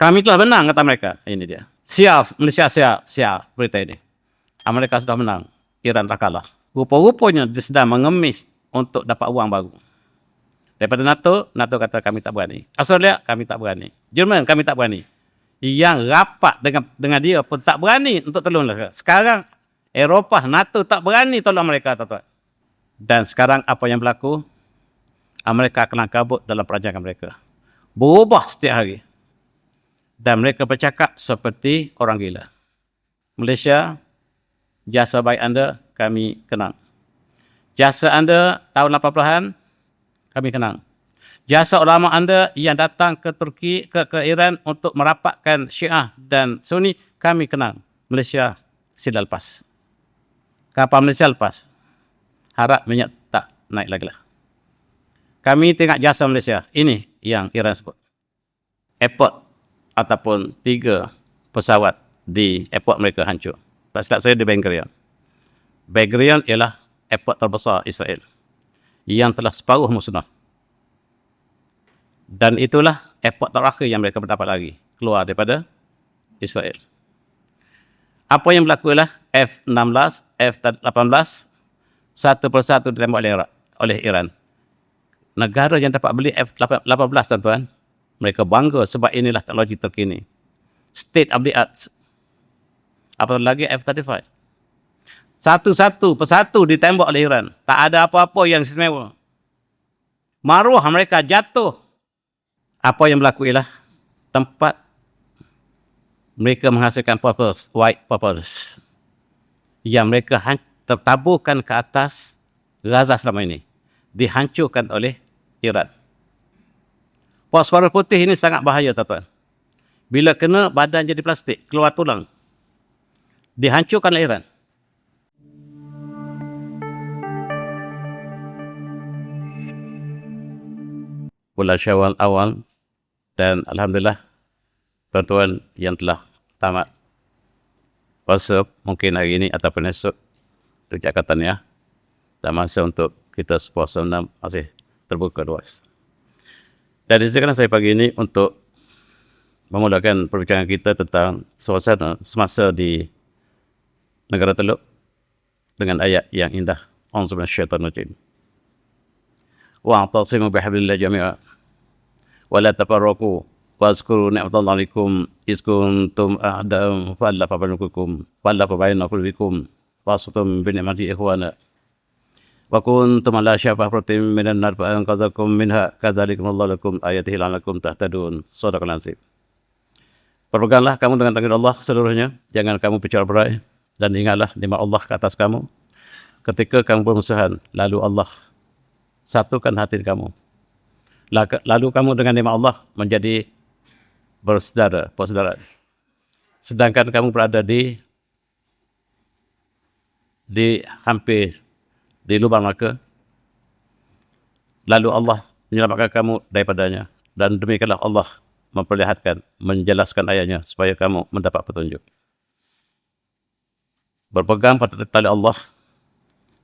Kami telah menang, kata mereka. Ini dia. Siap, Malaysia siap berita ini. Amerika sudah menang, Iran dah kalah. Rupa-rupanya dia sedang mengemis untuk dapat uang baru. Daripada NATO kata kami tak berani. Australia, kami tak berani. Jerman, kami tak berani. Yang rapat dengan dia pun tak berani untuk tolong mereka. Sekarang, Eropah, NATO tak berani tolong mereka, tuan-tuan. Dan sekarang apa yang berlaku? Amerika kelang kabut dalam perancangan mereka. Berubah setiap hari. Dan mereka bercakap seperti orang gila. Malaysia, jasa baik anda, kami kenang. Jasa anda tahun 80-an, kami kenang. Jasa ulama anda yang datang ke Turki, ke Iran untuk merapatkan Syiah dan Sunni, kami kenang. Malaysia sila lepas. Kapal Malaysia lepas. Harap minyak tak naik lagi lah. Kami tengok jasa Malaysia. Ini yang Iran sebut. Airport ataupun 3 pesawat di airport mereka hancur. Tak silap saya di Ben Gurion. Ben Gurion ialah airport terbesar Israel yang telah separuh musnah. Dan itulah airport terakhir yang mereka mendapat lagi keluar daripada Israel. Apa yang berlaku ialah F-16, F-18 satu persatu ditembak oleh Iran. Negara yang dapat beli F-18, tuan-tuan, mereka bangga sebab inilah teknologi terkini. State of the art. Apatah lagi F-35. Satu persatu ditembak oleh Iran. Tak ada apa-apa yang istimewa. Maruah mereka jatuh. Apa yang berlaku ialah tempat mereka menghasilkan white purples yang mereka tertaburkan ke atas Gaza selama ini. Dihancurkan oleh Iran. Fosforus putih ini sangat bahaya, tuan-tuan. Bila kena, badan jadi plastik, keluar tulang. Dihancurkan oleh Iran. Bulan Syawal awal, dan Alhamdulillah, tuan-tuan yang telah tamat puasa, mungkin hari ini ataupun esok, ucapkan ya, dan masa untuk kita puasa masih terbuka luas. Dan izinkan saya pagi ini untuk memulakan perbincangan kita tentang suasana semasa di negara Teluk dengan ayat yang indah. A'udzu minasyaitonir rajim. Wa'tasimu bihablillah jami'a wa la tafarraqu wazkuru ni'matallahi 'alaikum iz kuntum a'da'an fa'alafa baina qulubikum wastum bi ni'mati ikhwana wa kuntum ala syafah ratin minan nar fa anqadhakum minha kadzalikum Allahu lakum ayatihi la'allakum tahtadun. Shadaqal azim. Berpeganglah kamu dengan takdir Allah seluruhnya, jangan kamu bicara berai, dan ingatlah nikmat Allah ke atas kamu ketika kamu bermusuhan, lalu Allah satukan hati kamu. Lalu kamu dengan nikmat Allah menjadi persaudaraan. Sedangkan kamu berada di hampir di lubang neraka, lalu Allah menyelamatkan kamu daripadanya, dan demikianlah Allah memperlihatkan, menjelaskan ayatnya supaya kamu mendapat petunjuk. Berpegang pada tali Allah,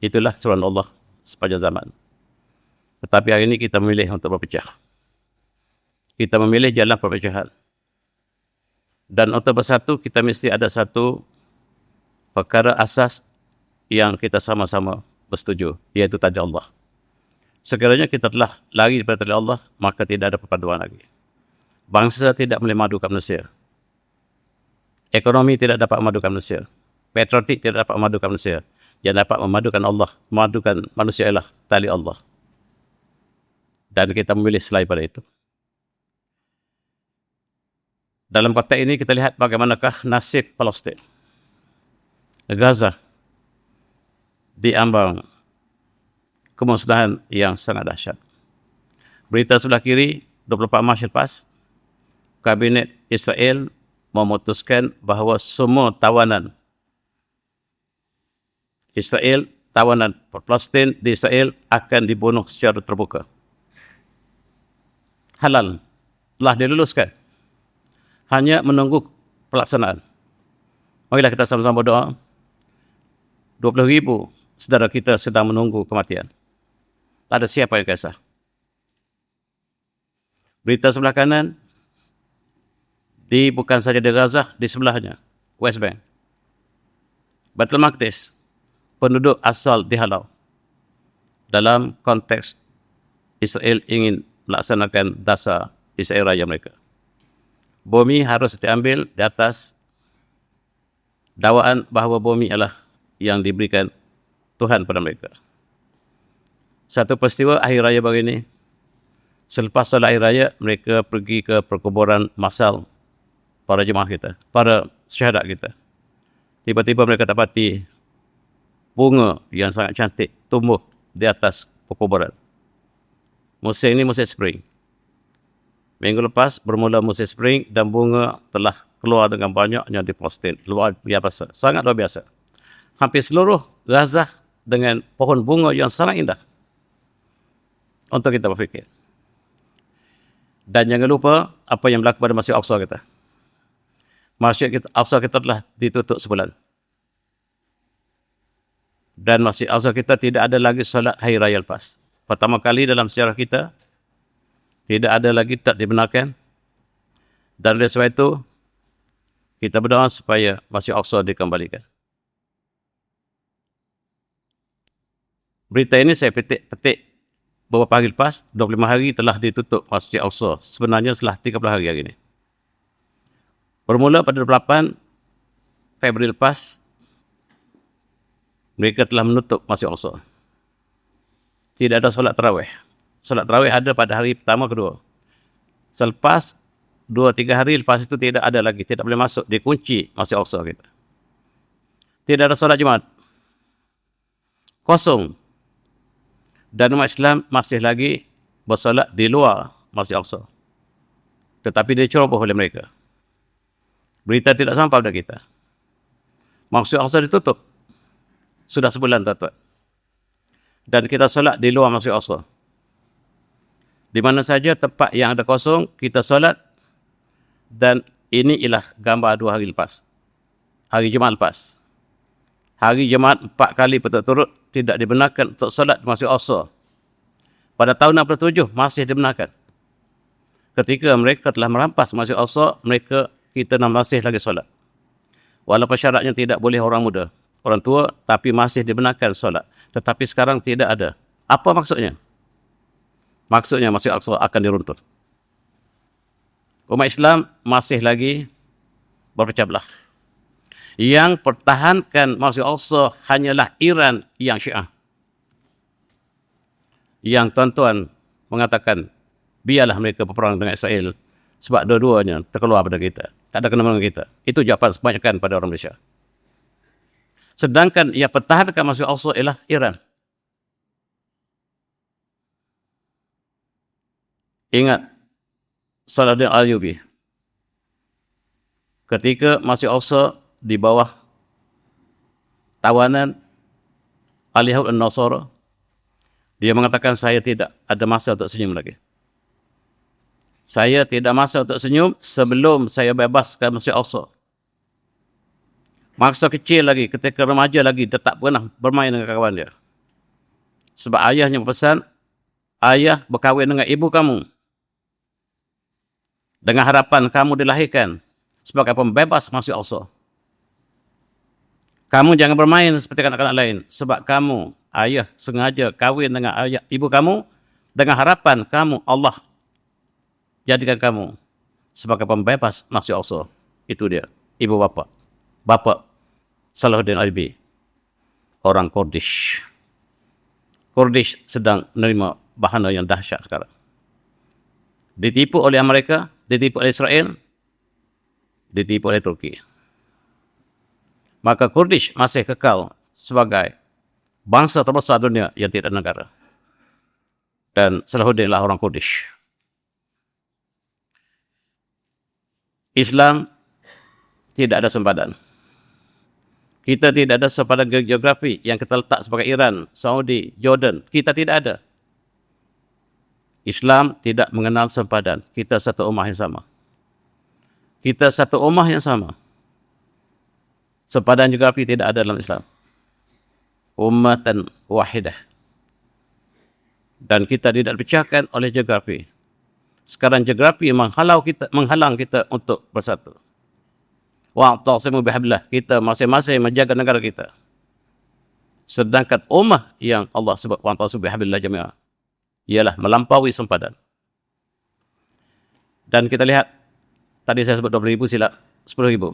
itulah seruan Allah sepanjang zaman. Tetapi hari ini kita memilih untuk berpecah. Kita memilih jalan perpecahan. Dan untuk bersatu, kita mesti ada satu perkara asas yang kita sama-sama bersetuju, iaitu tali Allah. Sekiranya kita telah lari daripada tali Allah, maka tidak ada perpaduan lagi. Bangsa tidak boleh memadukan manusia. Ekonomi tidak dapat memadukan manusia. Patriotik tidak dapat memadukan manusia. Yang dapat memadukan Allah, memadukan manusia ialah tali Allah. Dan kita memilih selain pada itu. Dalam konteks ini kita lihat bagaimanakah nasib Palestin. Gaza diambang kemusnahan yang sangat dahsyat. Berita sebelah kiri, 24 Mac lepas, Kabinet Israel memutuskan bahawa semua tawanan Israel, tawanan Palestin di Israel akan dibunuh secara terbuka. Halal, telah diluluskan. Hanya menunggu pelaksanaan. Marilah kita sama-sama berdoa. 20,000 saudara kita sedang menunggu kematian. Tak ada siapa yang kisah. Berita sebelah kanan, bukan saja di Gaza, di sebelahnya, West Bank. Baitul Maqdis, penduduk asal dihalau. Dalam konteks Israel ingin melaksanakan dasar Israel Raya mereka. Bumi harus diambil di atas dakwaan bahawa bumi adalah yang diberikan Tuhan pada mereka. Satu peristiwa akhir raya begini, selepas solat akhir raya, mereka pergi ke perkuburan massal para jemaah kita, para syahadat kita. Tiba-tiba mereka dapati bunga yang sangat cantik tumbuh di atas perkuburan. Musim ini musim spring. Minggu lepas bermula musim spring dan bunga telah keluar dengan banyaknya di posting. Luar biasa, sangat luar biasa. Hampir seluruh Gaza dengan pohon bunga yang sangat indah. Untuk kita berfikir. Dan jangan lupa apa yang berlaku pada Masjid Aqsa kita. Masjid Aqsa kita telah ditutup sebulan. Dan Masjid Aqsa kita tidak ada lagi solat hari raya lepas. Pertama kali dalam sejarah kita, tidak ada lagi tak dibenarkan. Dan oleh sebab itu, kita berdoa supaya Masjid Aqsa dikembalikan. Berita ini saya petik beberapa hari lepas, 25 hari telah ditutup Masjid Aqsa. Sebenarnya setelah 30 hari ini. Bermula pada 28 Februari lepas, mereka telah menutup Masjid Aqsa. Tidak ada solat tarawih. Solat tarawih ada pada hari pertama, kedua. Selepas 2-3 hari lepas itu tidak ada lagi. Tidak boleh masuk. Dikunci Masjid Aqsa kita. Tidak ada solat Jumaat. Kosong. Dan umat Islam masih lagi bersolat di luar Masjid Aqsa. Tetapi diceroboh oleh mereka. Berita tidak sampai pada kita. Masjid Aqsa ditutup. Sudah sebulan, tuan-tuan. Dan kita solat di luar Masjid Aqsa. Di mana saja tempat yang ada kosong, kita solat. Dan ini ialah gambar 2 hari lepas. Hari Jumaat lepas. Hari Jumaat 4 kali berturut-turut tidak dibenarkan untuk solat di Masjid Aqsa. Pada tahun 67 masih dibenarkan. Ketika mereka telah merampas Masjid Aqsa, kita masih lagi solat. Walaupun syaratnya tidak boleh orang muda, orang tua, tapi masih dibenarkan solat. Tetapi sekarang tidak ada. Apa maksudnya? Maksudnya Masjid Aqsa akan diruntuh. Umat Islam masih lagi berpecah belah. Yang pertahankan Masjid Aqsa hanyalah Iran yang Syiah. Yang tuan-tuan mengatakan, biarlah mereka berperang dengan Israel. Sebab dua-duanya terkeluar pada kita. Tak ada kena-mengena kita. Itu jawapan kebanyakan pada orang Malaysia. Sedangkan yang pertahankan Masjid Aqsa ialah Iran. Ingat, Salahuddin Ayyubi. Ketika Masjid Aqsa di bawah tawanan Al-Yahud An-Nasara, dia mengatakan, saya tidak ada masa untuk senyum lagi. Saya tidak masa untuk senyum sebelum saya bebaskan Masjid Aqsa. Masa kecil lagi, ketika remaja lagi, dia tak pernah bermain dengan kawan dia. Sebab ayahnya berpesan, ayah berkahwin dengan ibu kamu. Dengan harapan kamu dilahirkan sebagai pembebas Masjid Aqsa. Kamu jangan bermain seperti kanak-kanak lain. Sebab kamu, ayah sengaja kahwin dengan ayah ibu kamu. Dengan harapan kamu, Allah jadikan kamu sebagai pembebas Masjid Aqsa. Itu dia, ibu bapa. Bapa Salahuddin Ayyubi, orang Kurdish. Kurdish sedang menerima bahana yang dahsyat sekarang. Ditipu oleh Amerika, ditipu oleh Israel, ditipu oleh Turki. Maka Kurdish masih kekal sebagai bangsa terbesar dunia yang tidak negara. Dan Salahuddin adalah orang Kurdish. Islam tidak ada sempadan. Kita tidak ada sempadan geografi yang kita letak sebagai Iran, Saudi, Jordan. Kita tidak ada. Islam tidak mengenal sempadan. Kita satu ummah yang sama. Kita satu ummah yang sama. Sempadan geografi tidak ada dalam Islam. Ummatan wahidah. Dan kita tidak dipecahkan oleh geografi. Sekarang geografi menghalang kita untuk bersatu. Wa'tasimu bihablillah, kita masing-masing menjaga negara kita. Sedangkan ummah yang Allah sebut wa'tasimu bihablillah jami'ah ialah melampaui sempadan. Dan kita lihat, tadi saya sebut 20,000 silap, 10,000.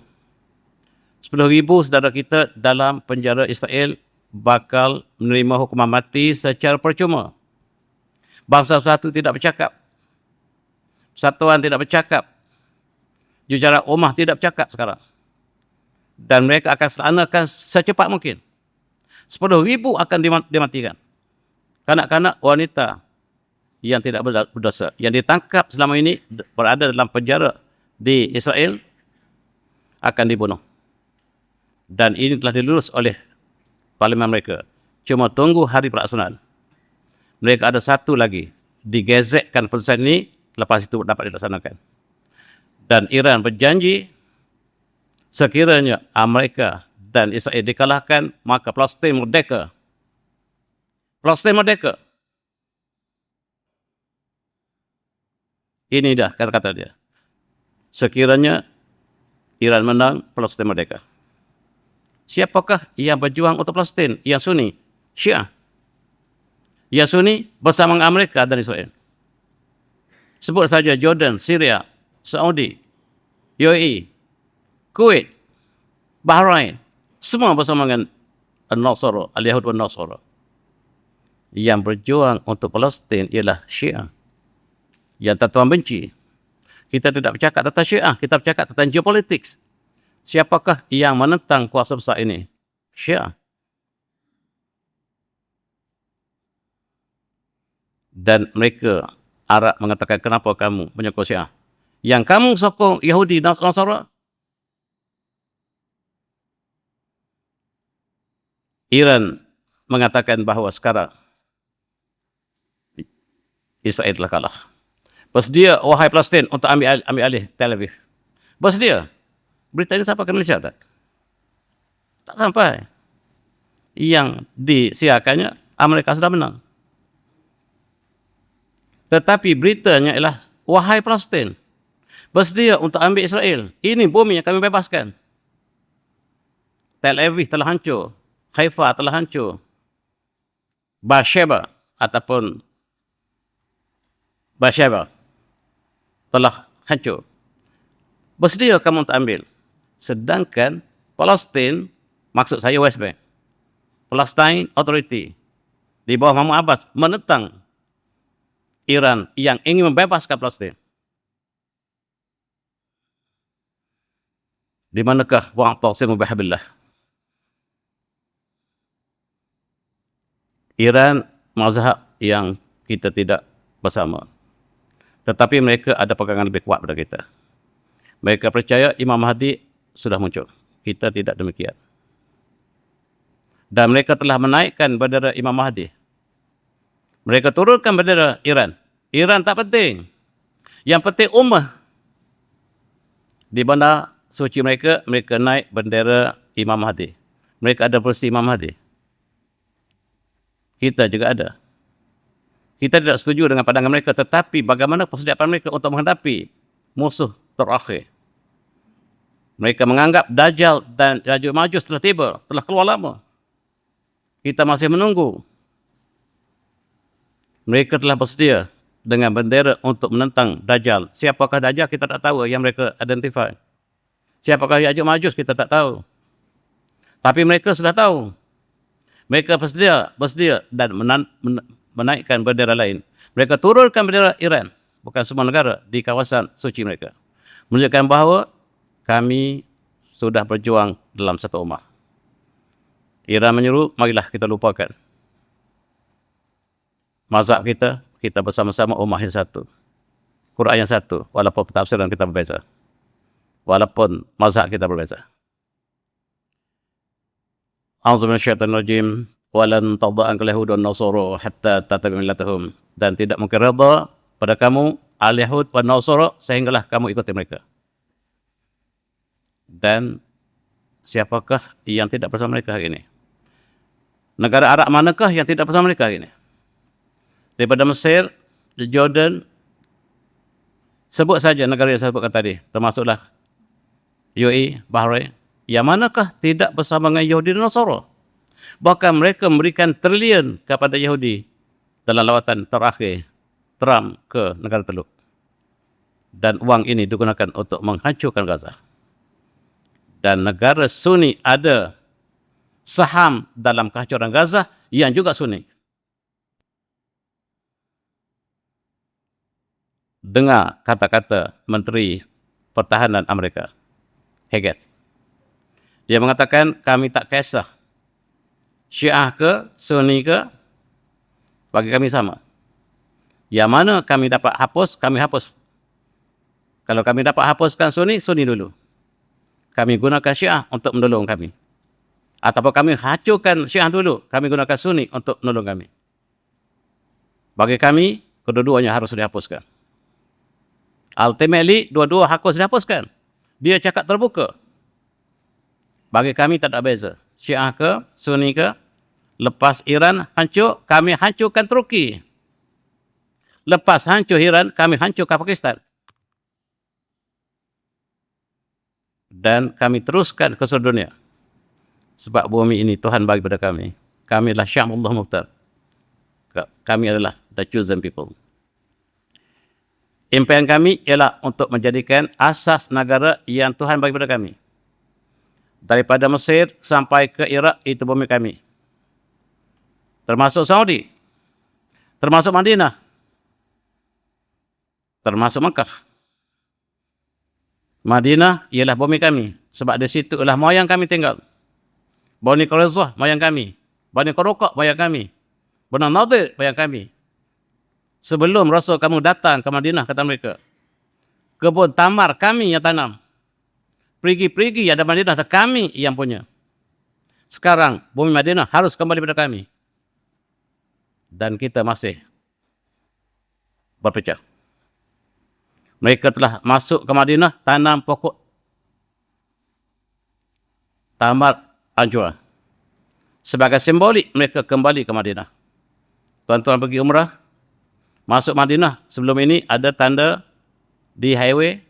10,000 saudara kita dalam penjara Israel bakal menerima hukuman mati secara percuma. Bangsa satu tidak bercakap. Persatuan tidak bercakap. Jujaran ummah tidak bercakap sekarang. Dan mereka akan selanakan secepat mungkin. 10,000 akan dimatikan. Kanak-kanak, wanita yang tidak berdosa, yang ditangkap selama ini berada dalam penjara di Israel, akan dibunuh. Dan ini telah dilurus oleh parlimen mereka. Cuma tunggu hari pelaksanaan. Mereka ada satu lagi, digezetkan putusan ini, lepas itu dapat dilaksanakan. Dan Iran berjanji, sekiranya Amerika dan Israel dikalahkan, maka Palestin merdeka. Palestin merdeka. Ini dah kata-kata dia. Sekiranya Iran menang, Palestin merdeka. Siapakah yang berjuang untuk Palestin? Yang Sunni, Syiah. Yang Sunni bersama dengan Amerika dan Israel. Sebut saja Jordan, Syria, Saudi, UAE, Kuwait, Bahrain, semua bersama dengan Al-Nasara, Al-Yahud wal-Nasara. Yang berjuang untuk Palestin ialah Syiah. Yang Tuan benci. Kita tidak bercakap tentang Syiah, kita bercakap tentang geopolitik. Siapakah yang menentang kuasa besar ini? Syiah. Dan mereka, Arab mengatakan, kenapa kamu menyokong Syiah? Yang kamu sokong Yahudi dan Nasara? Iran mengatakan bahawa sekarang Israel telah kalah. Bersedia, wahai Palestin, untuk ambil alih Tel Aviv. Bersedia. Berita ini sampai ke Malaysia tak? Tak sampai. Yang disiarkannya, Amerika sudah menang. Tetapi beritanya ialah, wahai Palestin, bersedia untuk ambil Israel. Ini bumi yang kami bebaskan. Tel Aviv telah hancur. Haifa telah hancur. Beersheba ataupun Beersheba telah hancur. Bersedia kamu untuk ambil. Sedangkan Palestin, maksud saya West Bank, Palestine Authority, di bawah Mahmud Abbas, menentang Iran yang ingin membebaskan Palestin. Di manakah wa'tasimu bihablillah? Iran mazhab yang kita tidak bersama. Tetapi mereka ada pegangan lebih kuat pada kita. Mereka percaya Imam Mahdi sudah muncul. Kita tidak demikian. Dan mereka telah menaikkan bendera Imam Mahdi. Mereka turunkan bendera Iran. Iran tak penting. Yang penting ummah. Di bandar suci mereka, mereka naik bendera Imam Mahdi. Mereka ada kursi Imam Mahdi. Kita juga ada. Kita tidak setuju dengan pandangan mereka, tetapi bagaimana persiapan mereka untuk menghadapi musuh terakhir. Mereka menganggap Dajjal dan Ya'juj Ma'juj telah tiba, telah keluar lama. Kita masih menunggu. Mereka telah bersedia dengan bendera untuk menentang Dajjal. Siapakah Dajjal? Kita tak tahu yang mereka identify. Siapakah Ya'juj Ma'juj? Kita tak tahu. Tapi mereka sudah tahu. Mereka bersedia dan menaikkan bendera lain. Mereka turunkan bendera Iran, bukan semua negara, di kawasan suci mereka. Menunjukkan bahawa kami sudah berjuang dalam satu ummah. Iran menyeru, marilah kita lupakan mazhab kita, kita bersama-sama ummah yang satu. Quran yang satu, walaupun tafsiran kita berbeza. Walaupun mazhab kita berbeza. A'udzu minasyaitonir rajim. Walan tada'ankal yahud wan nasara hatta tattabi'a millatahum. Dan tidak mungkin redha pada kamu al-yahud wan nasara sehinggalah kamu ikuti mereka. Dan siapakah yang tidak bersama mereka hari ini? Negara Arab manakah yang tidak bersama mereka hari ini? Daripada Mesir, Jordan, Sebut saja negara yang saya sebutkan tadi, termasuklah UAE, Bahrain, yang manakah tidak bersama dengan Yahudi dan Nasara. Bahkan mereka memberikan trilion kepada Yahudi dalam lawatan terakhir Trump ke negara Teluk. Dan wang ini digunakan untuk menghancurkan Gaza. Dan negara Sunni ada saham dalam kehancuran Gaza yang juga Sunni. Dengar kata-kata Menteri Pertahanan Amerika, Haggett. Dia mengatakan, kami tak kisah Syiah ke, Sunni ke, bagi kami sama. Yang mana kami dapat hapus, kami hapus. Kalau kami dapat hapuskan Sunni, Sunni dulu. Kami gunakan Syiah untuk menolong kami. Ataupun kami hancurkan Syiah dulu, kami gunakan Sunni untuk menolong kami. Bagi kami, kedua-duanya harus dihapuskan. Ultimately, dua-dua harus dihapuskan. Dia cakap terbuka. Bagi kami tak ada beza. Syiah ke, Sunni ke, lepas Iran hancur, kami hancurkan Turki. Lepas hancur Iran, kami hancurkan Pakistan. Dan kami teruskan ke seluruh dunia. Sebab bumi ini Tuhan bagi kepada kami. Kami adalah Syamullah Mukhtar. Kami adalah the chosen people. Impian kami ialah untuk menjadikan asas negara yang Tuhan bagi kepada kami. Daripada Mesir sampai ke Iraq, itu bumi kami. Termasuk Saudi. Termasuk Madinah. Termasuk Mekah. Madinah ialah bumi kami. Sebab di situ ialah moyang kami tinggal. Bani Quraisyah, moyang kami. Bani Quraisyah, moyang kami. Bani Nadir, moyang kami. Sebelum Rasul kamu datang ke Madinah, kata mereka, kebun tamar kami yang tanam. Perigi-perigi yang ada Madinah, kami yang punya. Sekarang, bumi Madinah harus kembali pada kami. Dan kita masih berpecah. Mereka telah masuk ke Madinah, tanam pokok tamar anjur. Sebagai simbolik, mereka kembali ke Madinah. Tuan-tuan pergi umrah, masuk Madinah, sebelum ini ada tanda di highway,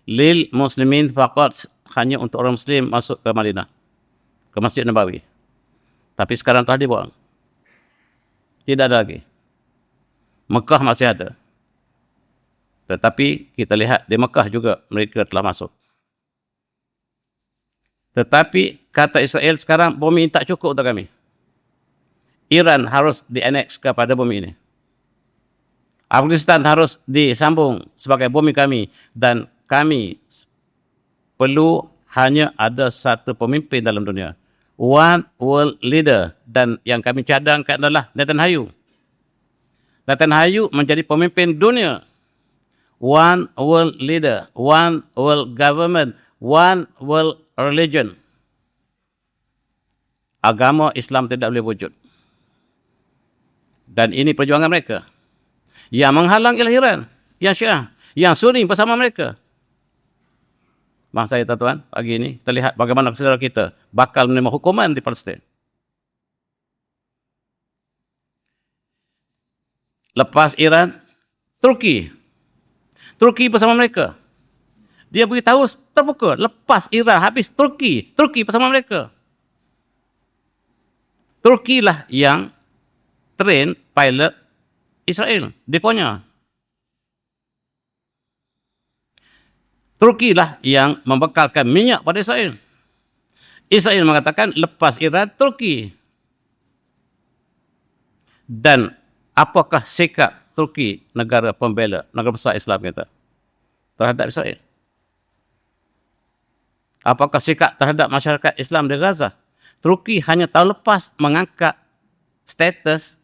lil muslimin faqat, hanya untuk orang Muslim masuk ke Madinah, ke Masjid Nabawi. Tapi sekarang telah dibuang. Tidak ada lagi. Mekah masih ada. Tetapi kita lihat di Mekah juga mereka telah masuk. Tetapi kata Israel sekarang, bumi ini tak cukup untuk kami. Iran harus di-annex kepada bumi ini. Afghanistan harus disambung sebagai bumi kami. Dan kami perlu hanya ada satu pemimpin dalam dunia. One world leader. Dan yang kami cadangkan adalah Netanyahu. Netanyahu menjadi pemimpin dunia. One world leader. One world government. One world religion. Agama Islam tidak boleh wujud. Dan ini perjuangan mereka. Yang menghalang ialah Iran, yang Syiah, yang Sunni bersama mereka. Bangsa saya, tuan-tuan, pagi ini kita lihat bagaimana saudara kita bakal menerima hukuman di Palestin. Lepas Iran, Turki. Turki bersama mereka. Dia beritahu terbuka, lepas Iran habis Turki bersama mereka. Turki lah yang train pilot Israel, deponya. Turki lah yang membekalkan minyak pada Israel. Israel mengatakan lepas Iran, Turki. Dan apakah sikap Turki, negara pembela, negara besar Islam kita, terhadap Israel? Apakah sikap terhadap masyarakat Islam di Gaza? Turki hanya tahun lepas mengangkat status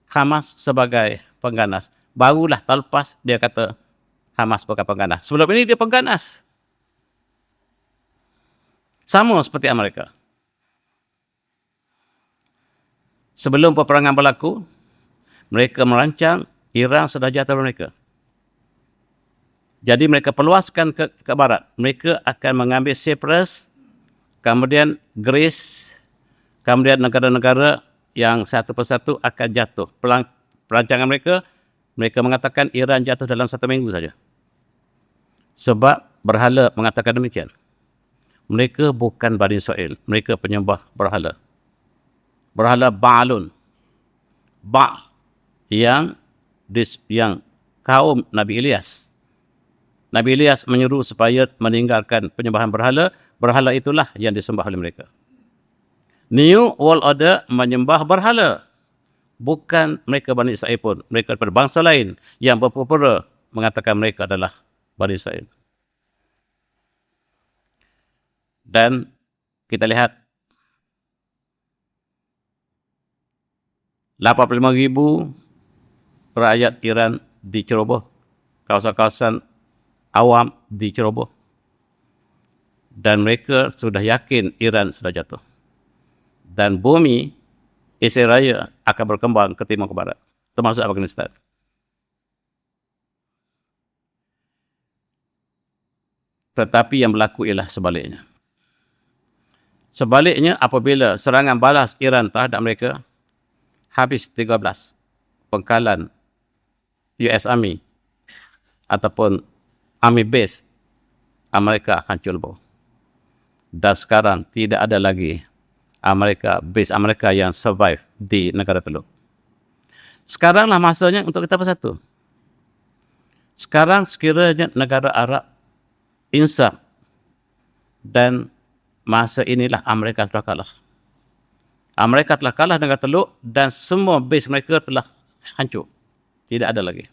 Hamas sebagai pengganas. Barulah tahun lepas dia kata Hamas bukan pengganas. Sebelum ini dia pengganas. Sama seperti Amerika. Sebelum peperangan berlaku, mereka merancang Iran sudah jatuh mereka. Jadi mereka perluaskan ke barat. Mereka akan mengambil Cyprus, kemudian Greece, kemudian negara-negara yang satu persatu akan jatuh. Perancangan mereka, mereka mengatakan Iran jatuh dalam 1 minggu saja. Sebab berhala mengatakan demikian. Mereka bukan Bani Israel. Mereka penyembah berhala. Berhala Ba'alun. Ba' yang kaum Nabi Ilyas. Nabi Ilyas menyuruh supaya meninggalkan penyembahan berhala. Berhala itulah yang disembah oleh mereka. New World Order menyembah berhala. Bukan mereka Bani Israel pun. Mereka daripada bangsa lain yang berpura-pura mengatakan mereka adalah Bani Israel. Dan kita lihat 85,000 rakyat Iran diceroboh. Kawasan-kawasan awam diceroboh. Dan mereka sudah yakin Iran sudah jatuh. Dan bumi Asia Raya akan berkembang ke timur ke barat, termasuk Afghanistan. Tetapi yang berlaku ialah sebaliknya. Sebaliknya, apabila serangan balas Iran terhadap mereka, habis 13 pengkalan US Army ataupun Army Base Amerika akan ceroboh. Dan sekarang tidak ada lagi base Amerika yang survive di negara Teluk. Sekaranglah masanya untuk kita bersatu. Sekarang sekiranya negara Arab insaf dan masa inilah Amerika telah kalah. Amerika telah kalah dengan Teluk dan semua base mereka telah hancur. Tidak ada lagi.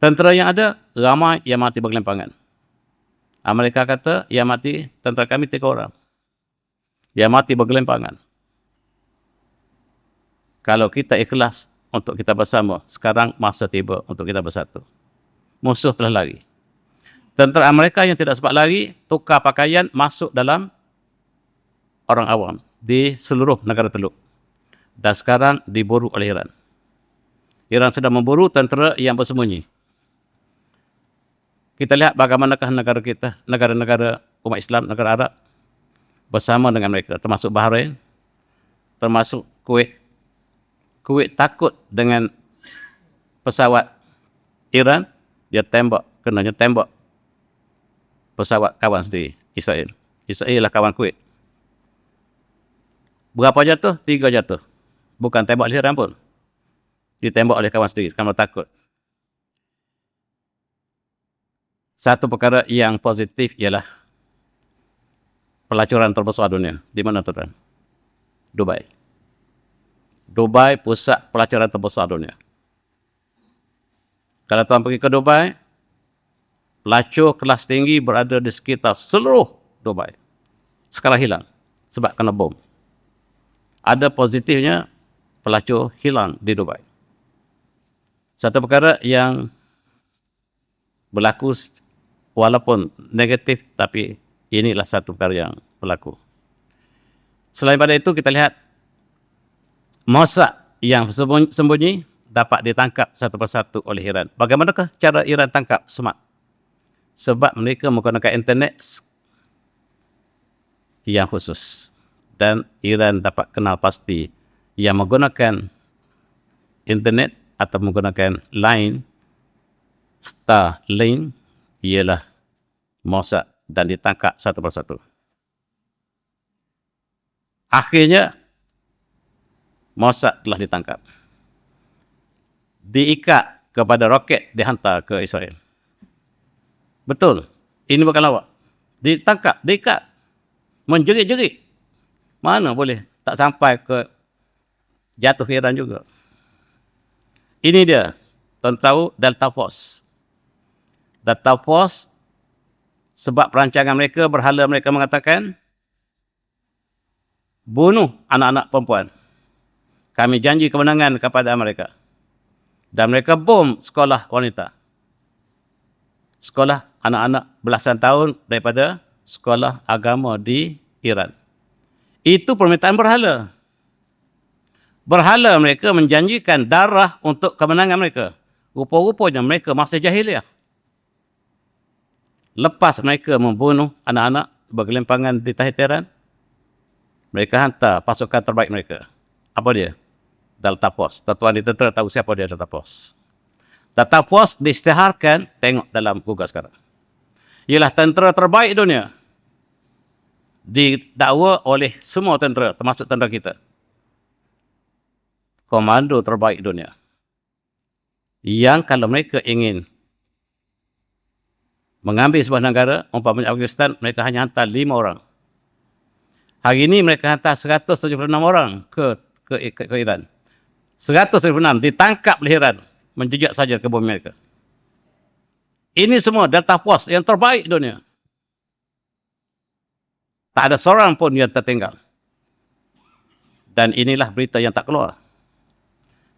Tentera yang ada, ramai yang mati bergelimpangan. Amerika kata, yang mati tentera kami 3 orang. Yang mati bergelimpangan. Kalau kita ikhlas untuk kita bersama, sekarang masa tiba untuk kita bersatu. Musuh telah lari. Tentera Amerika yang tidak sempat lari, tukar pakaian, masuk dalam orang awam di seluruh negara Teluk. Dan sekarang diburu oleh Iran. Iran sedang memburu tentera yang bersembunyi. Kita lihat bagaimanakah negara kita, negara-negara umat Islam, negara Arab, bersama dengan mereka, termasuk Bahrain, termasuk Kuwait. Kuwait takut dengan pesawat Iran, dia kenanya tembak pesawat kawan sendiri, Israel. Israel adalah kawan Kuwait. Berapa jatuh? 3 jatuh. Bukan tembak oleh Iran pun. Ditembak oleh kawan sendiri, kerana takut. Satu perkara yang positif ialah pelacuran terbesar dunia. Di mana tuan? Dubai. Dubai pusat pelacuran terbesar dunia. Kalau tuan pergi ke Dubai, pelacur kelas tinggi berada di sekitar seluruh Dubai. Sekarang hilang sebab kena bom. Ada positifnya, pelacur hilang di Dubai. Satu perkara yang berlaku walaupun negatif, tapi inilah satu perkara yang berlaku. Selain pada itu, kita lihat Mossad yang sembunyi dapat ditangkap satu persatu oleh Iran. Bagaimanakah cara Iran tangkap Smart? Sebab mereka menggunakan internet yang khusus. Dan Iran dapat kenal pasti yang menggunakan internet atau menggunakan line Starlink ialah Mossad dan ditangkap satu persatu. Akhirnya Mossad telah ditangkap. Diikat kepada roket dihantar ke Israel. Betul. Ini bukan lawak. Ditangkap, diikat. Menjerit-jerit. Mana boleh tak sampai ke jatuh ke Iran juga. Ini dia. Tuan tahu Delta Force. Delta Force sebab perancangan mereka, berhala mereka mengatakan bunuh anak-anak perempuan. Kami janji kemenangan kepada mereka. Dan mereka bom sekolah wanita. Sekolah anak-anak belasan tahun daripada sekolah agama di Iran. Itu permintaan berhala. Berhala mereka menjanjikan darah untuk kemenangan mereka. Rupa-rupanya mereka masih jahiliah. Lepas mereka membunuh anak-anak bergelimpangan di Tehran, mereka hantar pasukan terbaik mereka. Apa dia? Delta Force. Tuan-tuan di tentera tahu siapa dia Delta Force. Delta Force diisytiharkan, tengok dalam Google sekarang. Ialah tentera terbaik dunia. Didakwa oleh semua tentera, termasuk tentera kita. Komando terbaik dunia. Yang kalau mereka ingin mengambil sebuah negara, umpamanya Afghanistan, mereka hanya hantar 5 orang. Hari ini mereka hantar 176 orang ke Iran. 176 ditangkap oleh Iran, menjejak saja ke bumi mereka. Ini semua Delta Force yang terbaik dunia. Tak ada seorang pun yang tertinggal. Dan inilah berita yang tak keluar.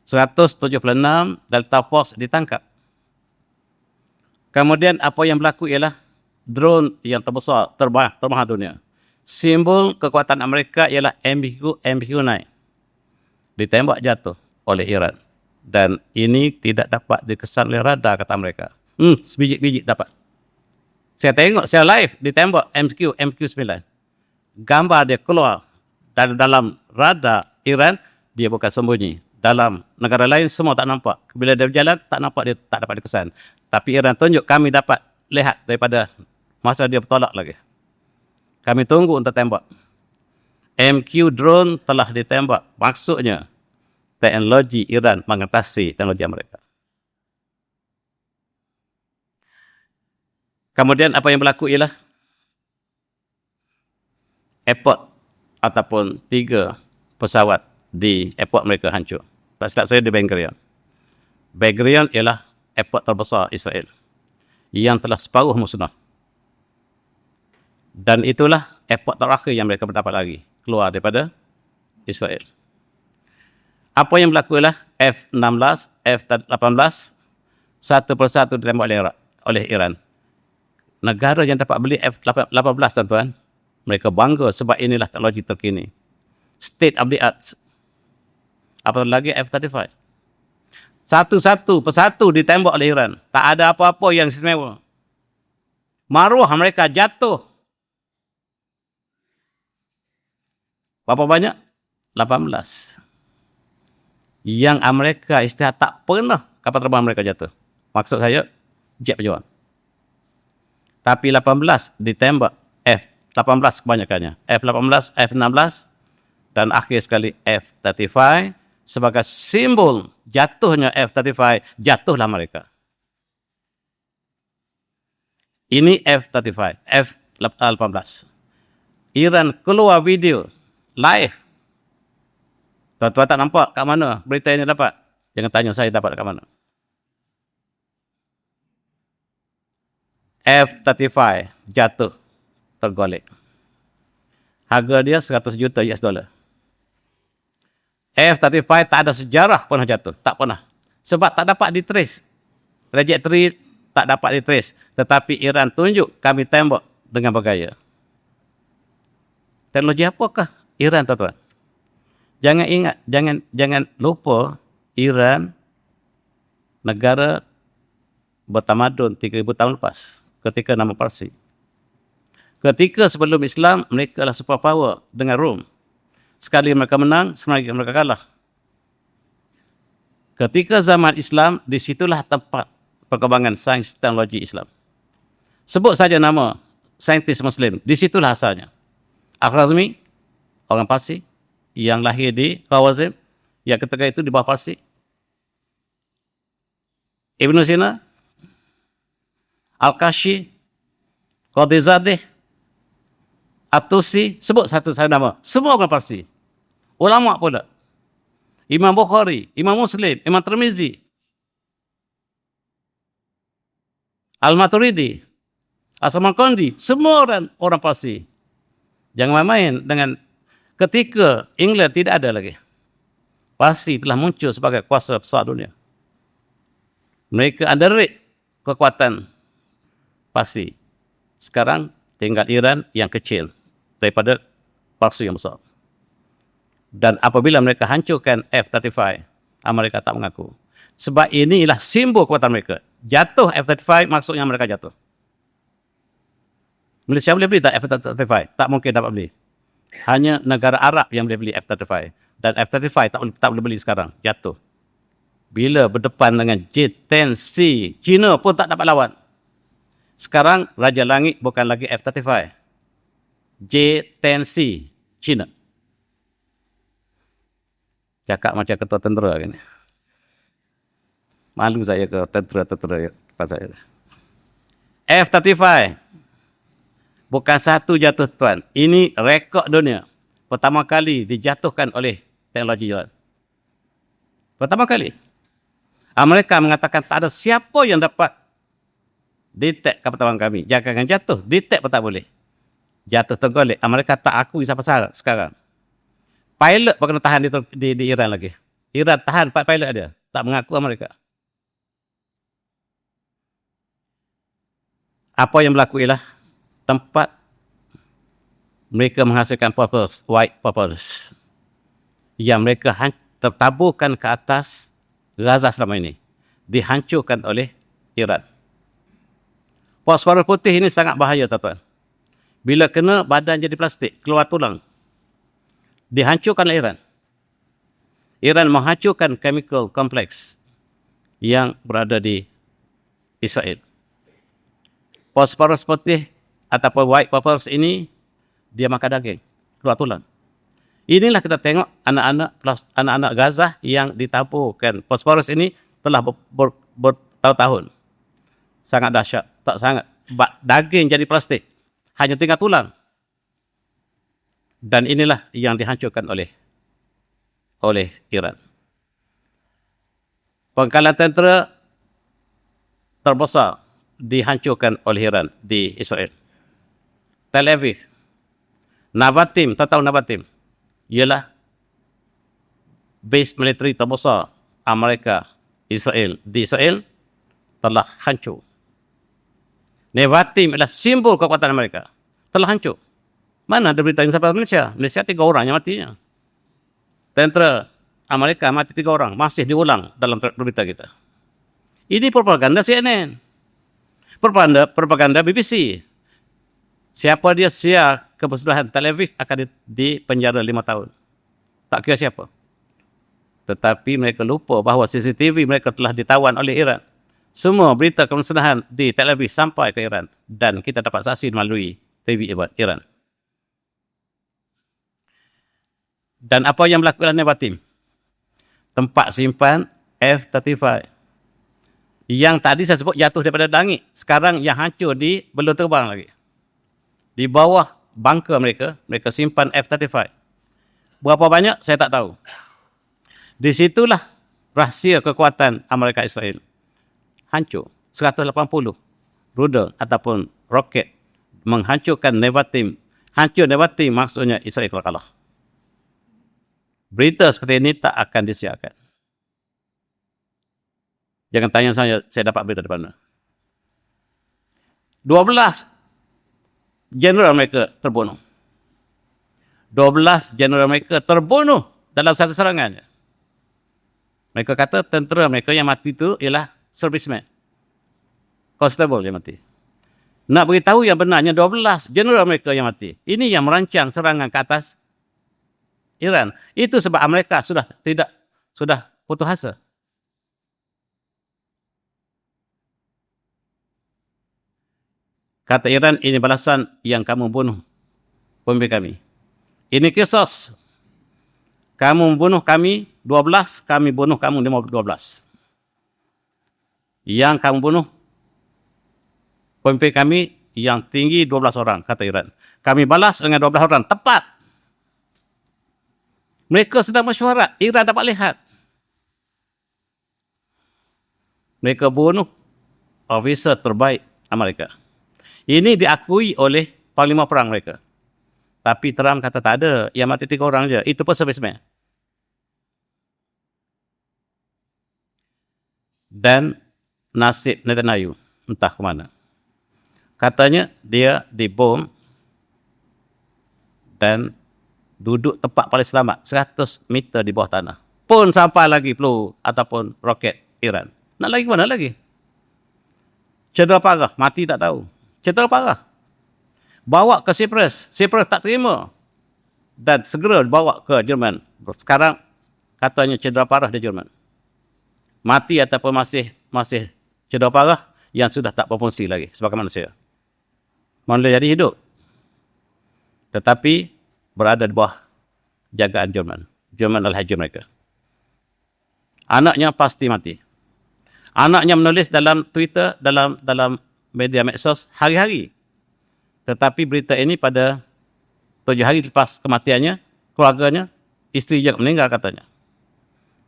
176 Delta Force ditangkap. Kemudian apa yang berlaku ialah drone yang terbesar, termahal dunia. Simbol kekuatan Amerika ialah MQ-9. Ditembak jatuh oleh Iran. Dan ini tidak dapat dikesan oleh radar, kata mereka. Sebiji-biji dapat. Saya tengok secara live ditembak MQ-9. Gambar dia keluar dari dalam radar Iran, dia bukan sembunyi. Dalam negara lain semua tak nampak. Bila dia berjalan, tak nampak, dia tak dapat dikesan. Tapi Iran tunjuk, kami dapat lihat daripada masa dia bertolak lagi. Kami tunggu untuk tembak. MQ drone telah ditembak. Maksudnya, teknologi Iran mengatasi teknologi Amerika. Kemudian apa yang berlaku ialah airport ataupun 3 pesawat di airport mereka hancur. Tak silap saya di Ben Gurion. Ben Gurion ialah airport terbesar Israel yang telah separuh musnah. Dan itulah airport terakhir yang mereka mendapat lagi keluar daripada Israel. Apa yang berlaku ialah F-16, F-18 satu persatu ditembak oleh Iran. Negara yang dapat beli F-18, tuan-tuan, mereka bangga sebab inilah teknologi terkini. State of the art. Apatah lagi F-35. Satu-satu persatu ditembak oleh Iran. Tak ada apa-apa yang istimewa. Maruah mereka jatuh. Berapa banyak? 18. Yang Amerika istihad tak pernah kapal terbang mereka jatuh. Maksud saya, jet pejuang. Tapi 18 ditembak F-18 kebanyakannya. F-18, F-16 dan akhir sekali F-35 sebagai simbol jatuhnya F-35, jatuhlah mereka. Ini F-35, F-18. Iran keluar video live. Tuan-tuan tak nampak kat mana berita ini dapat? Jangan tanya saya dapat kat mana. F-35 jatuh, tergolek. Harga dia 100 juta US dollar. F-35 tak ada sejarah pernah jatuh. Tak pernah. Sebab tak dapat ditrace. Trajectory tak dapat ditrace. Tetapi Iran tunjuk kami tembak dengan bergaya. Teknologi apakah Iran, tuan-tuan? Jangan ingat, jangan lupa Iran negara bertamadun 3,000 tahun lepas ketika nama Parsi. Ketika sebelum Islam, mereka adalah superpower dengan Rom. Sekali mereka menang, sekali mereka kalah. Ketika zaman Islam, disitulah tempat perkembangan sains teknologi Islam. Sebut saja nama saintis Muslim, disitulah asalnya. Al-Khwarizmi, orang Parsi, yang lahir di Khawazim, yang ketika itu di bawah Parsi. Ibn Sina, Al-Kashi, Qadizadeh, At-Tusi, sebut satu nama. Semua orang Parsi. Ulama pula. Imam Bukhari, Imam Muslim, Imam Tirmizi, Al-Maturidi, As-Samarqandi, semua orang Parsi. Jangan main-main dengan ketika England tidak ada lagi. Parsi telah muncul sebagai kuasa besar dunia. Mereka underrate kekuatan Parsi. Sekarang tinggal Iran yang kecil daripada Parsi yang besar. Dan apabila mereka hancurkan F-35, Amerika tak mengaku. Sebab inilah simbol kekuatan mereka. Jatuh F-35 maksudnya mereka jatuh. Malaysia boleh beli tak F-35? Tak mungkin dapat beli. Hanya negara Arab yang boleh beli F-35. Dan F-35 tak boleh beli sekarang. Jatuh. Bila berdepan dengan J-10C, China pun tak dapat lawan. Sekarang Raja Langit bukan lagi F-35. J-10C, China. Cakap macam ketua tentera kan. Malu saya ke tentera-tentera pasal saya. F-35. Bukan satu jatuh tuan. Ini rekod dunia. Pertama kali dijatuhkan oleh teknologi jalan. Pertama kali. Amerika mengatakan tak ada siapa yang dapat detect kapal terbang kami. Jangan jatuh. Detect pun tak boleh. Jatuh tergolek. Amerika tak akui siapa sekarang. Pilot pun kena tahan di Iran lagi. Iran tahan 4 pilot dia. Tak mengaku Amerika. Apa yang berlaku ialah tempat mereka menghasilkan propellers, white propellers, yang mereka tertaburkan ke atas Gaza selama ini, dihancurkan oleh Iran. Fosforus putih ini sangat bahaya, tuan-tuan. Bila kena, badan jadi plastik, keluar tulang. Dihancurkan oleh Iran. Iran menghancurkan chemical complex yang berada di Israel. Fosforus putih ataupun white propellers ini, dia makan daging, keluar tulang. Inilah kita tengok anak-anak Gaza yang ditaburkan. Fosforus ini telah bertahun-tahun. Sangat dahsyat. Tak sangat. Daging jadi plastik. Hanya tinggal tulang. Dan inilah yang dihancurkan oleh Iran. Pangkalan tentera terbesar dihancurkan oleh Iran di Israel. Tel Aviv. Navatim, tak tahu Navatim? Ialah base militeri terbesar Amerika Israel di Israel telah hancur. Navatim adalah simbol kekuatan Amerika. Telah hancur. Mana ada berita yang sampai Malaysia? Malaysia 3 orang yang matinya. Tentera Amerika mati 3 orang. Masih diulang dalam berita kita. Ini propaganda CNN. Propaganda BBC. Siapa dia siar kebesudahan Tel Aviv akan dipenjara 5 tahun. Tak kira siapa. Tetapi mereka lupa bahawa CCTV mereka telah ditawan oleh Iran. Semua berita kemusnahan di Tel Aviv sampai ke Iran. Dan kita dapat saksi melalui TV Iran. Dan apa yang berlaku dalam Nevatim? Tempat simpan F-35. Yang tadi saya sebut jatuh daripada langit. Sekarang yang hancur belum terbang lagi. Di bawah bunker mereka simpan F-35. Berapa banyak, saya tak tahu. Di situlah rahsia kekuatan Amerika Israel. Hancur. 180 rudal ataupun roket menghancurkan Nevatim. Hancur Nevatim maksudnya Israel kalah. Berita seperti ini tak akan disiarkan. Jangan tanya saya dapat berita dari mana. 12 general mereka terbunuh. 12 general mereka terbunuh dalam satu serangan. Mereka kata tentera mereka yang mati itu ialah serviceman. Constable yang mati. Nak beritahu yang benarnya 12 general mereka yang mati. Ini yang merancang serangan ke atas Iran. Itu sebab Amerika sudah putus asa. Kata Iran, ini balasan yang kamu bunuh pemimpin kami. Ini kisos. Kamu membunuh kami 12, kami bunuh kamu 12. Yang kamu bunuh pemimpin kami yang tinggi 12 orang, kata Iran. Kami balas dengan 12 orang. Tepat. Mereka sedang mesyuarat. Iran dapat lihat. Mereka bunuh officer terbaik Amerika. Ini diakui oleh panglima perang mereka. Tapi Trump kata tak ada. Yang mati 3 orang je. Itu pun serviceman. Dan nasib Netanyahu entah ke mana. Katanya dia dibom dan duduk tempat paling selamat 100 meter di bawah tanah. Pun sampai lagi peluru ataupun roket Iran. Nak lagi mana lagi? Cedera parah. Mati tak tahu. Cedera parah. Bawa ke Cyprus. Cyprus tak terima. Dan segera bawa ke Jerman. Sekarang katanya cedera parah di Jerman. Mati ataupun masih cedera parah. yang sudah tak berfungsi lagi sebagai manusia. Manusia jadi hidup, tetapi berada di bawah jagaan Jerman. Jerman adalah hajar mereka. Anaknya pasti mati. Anaknya menulis dalam Twitter, dalam media medsos hari-hari. Tetapi berita ini pada 7 hari lepas kematiannya, keluarganya, isteri juga meninggal katanya.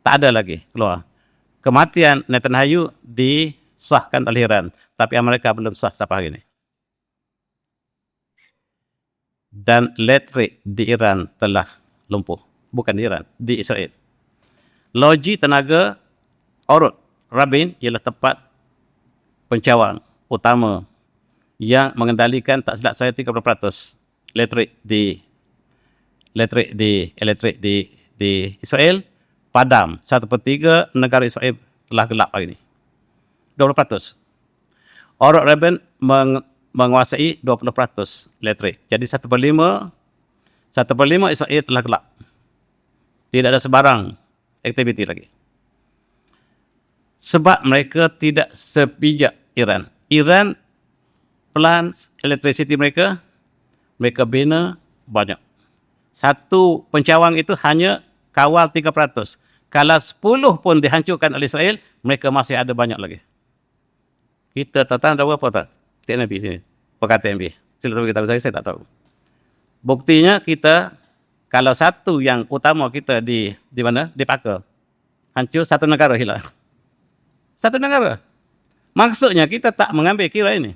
Tak ada lagi keluar. Kematian Netanyahu disahkan oleh Iran, tapi Amerika belum sah sampai hari ini. Dan elektrik di Iran telah lumpuh. Bukan di Iran, di Israel. Loji tenaga Orut Rabin ialah tempat pencawang utama yang mengendalikan, tak silap saya, 30% elektrik di Israel padam. 1/3 negara Israel telah gelap hari ini. 20%. Orut Rabin menguasai 20% elektrik. Jadi 1/5 Israel telah gelap. Tidak ada sebarang aktiviti lagi. Sebab mereka tidak sebijak Iran. Iran plans electricity mereka bina banyak. Satu pencawang itu hanya kawal 3%. Kalau 10 pun dihancurkan oleh Israel, mereka masih ada banyak lagi. Kita tak tahu ada berapa tak? TNB sini. Perkataan MB. Sila tahu kita, saya tak tahu. Buktinya kita, kalau satu yang utama kita di mana? Di Pakar. Hancur, satu negara hilang. Satu negara. Maksudnya kita tak mengambil kira ini.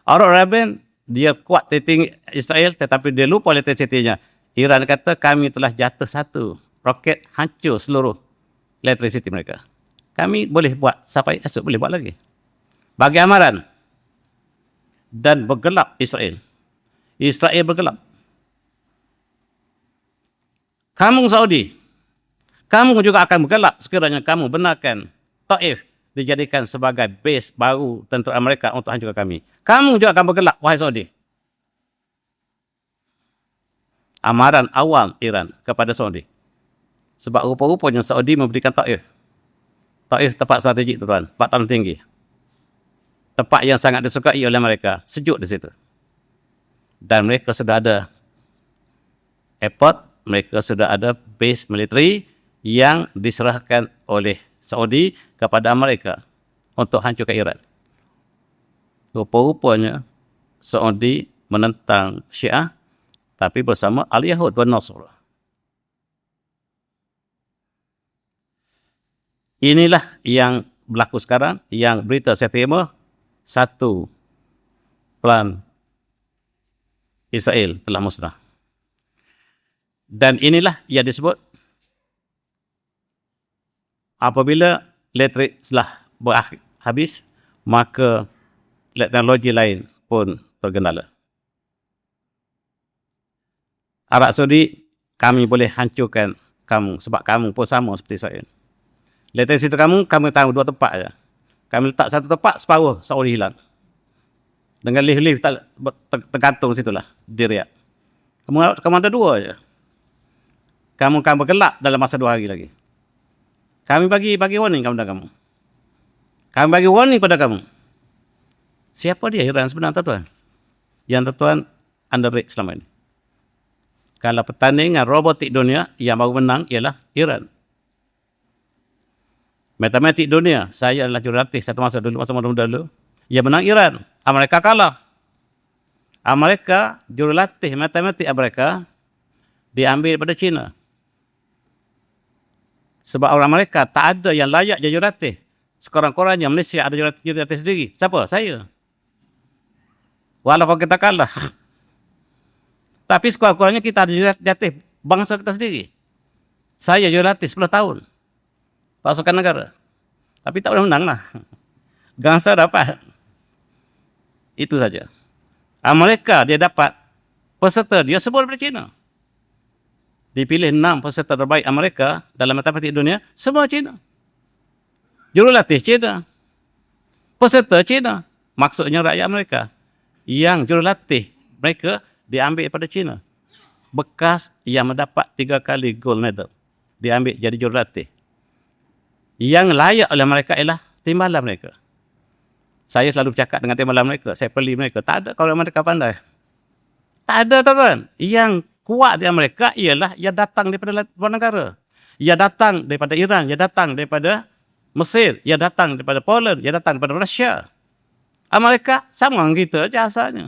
Orut Rabin, dia kuat titing Israel, tetapi dia lupa elektrisitinya. Iran kata kami telah jatuh satu. Roket hancur seluruh elektrisiti mereka. Kami boleh buat, sampai esok boleh buat lagi. Bagi amaran. Dan bergelap Israel. Israel bergelap. Kamu Saudi, kamu juga akan bergelap sekiranya kamu benarkan Taif dijadikan sebagai base baru tentera Amerika untuk hancurkan kami. Kamu juga akan bergelap, wahai Saudi. Amaran awal Iran kepada Saudi. Sebab rupa-rupanya Saudi memberikan Taif. Taif tempat strategik, tuan, batalan tinggi. Tempat yang sangat disukai oleh mereka. Sejuk di situ. Dan mereka sudah ada airport, mereka sudah ada base militeri yang diserahkan oleh Saudi kepada Amerika untuk hancurkan Iran. Rupa-rupanya Saudi menentang Syiah, tapi bersama Al-Yahud dan Nasrullah. Inilah yang berlaku sekarang, yang berita saya terima, satu plan Israel telah musnah. Dan inilah yang disebut apabila elektrik telah habis, maka teknologi lain pun tergendala. Arab Saudi, kami boleh hancurkan kamu sebab kamu pun sama seperti saya. Elektrisiti kamu tahu 2 tempat saja. Kami letak satu tempat, separuh Saudi hilang. Dengan lift-lift tergantung situlah di Riyadh. Kamu ada 2 saja. Kamu akan bergelap dalam masa 2 hari lagi. Kami bagi warning kepada kamu. Kami bagi warning pada kamu. Siapa dia Iran sebenarnya, tuan? Yang tuan anda break selama ini. Kalau pertandingan robotik dunia yang baru menang ialah Iran. Matematik dunia, saya adalah jurulatih satu masa muda dulu. Yang menang Iran. Amerika kalah. Amerika, jurulatih matematik Amerika diambil pada China. Sebab orang Amerika tak ada yang layak jadi jurulatih. Sekurang-kurangnya Malaysia ada jurulatih sendiri. Siapa? Saya. Walaupun kita kalah. Tapi sekurang-kurangnya kita ada jurulatih bangsa kita sendiri. Saya jurulatih 10 tahun. Pasukan negara. Tapi tak boleh menang lah. Gangsa dapat. Itu saja. Amerika dia dapat peserta dia semua daripada China. Dipilih 6 peserta terbaik Amerika dalam matematik dunia, semua China. Jurulatih China. Peserta China. Maksudnya rakyat Amerika. Yang jurulatih mereka diambil daripada China. Bekas yang mendapat 3 kali gold medal diambil jadi jurulatih. Yang layak oleh mereka ialah timbalan mereka. Saya selalu bercakap dengan timbalan mereka, saya peli mereka. Tak ada kalau mereka pandai. Tak ada, tuan-tuan. Yang kuat di mereka ialah ia datang daripada luar negara. Ia datang daripada Iran, ia datang daripada Mesir, ia datang daripada Poland, ia datang daripada Rusia. Amerika sama dengan kita je asalnya.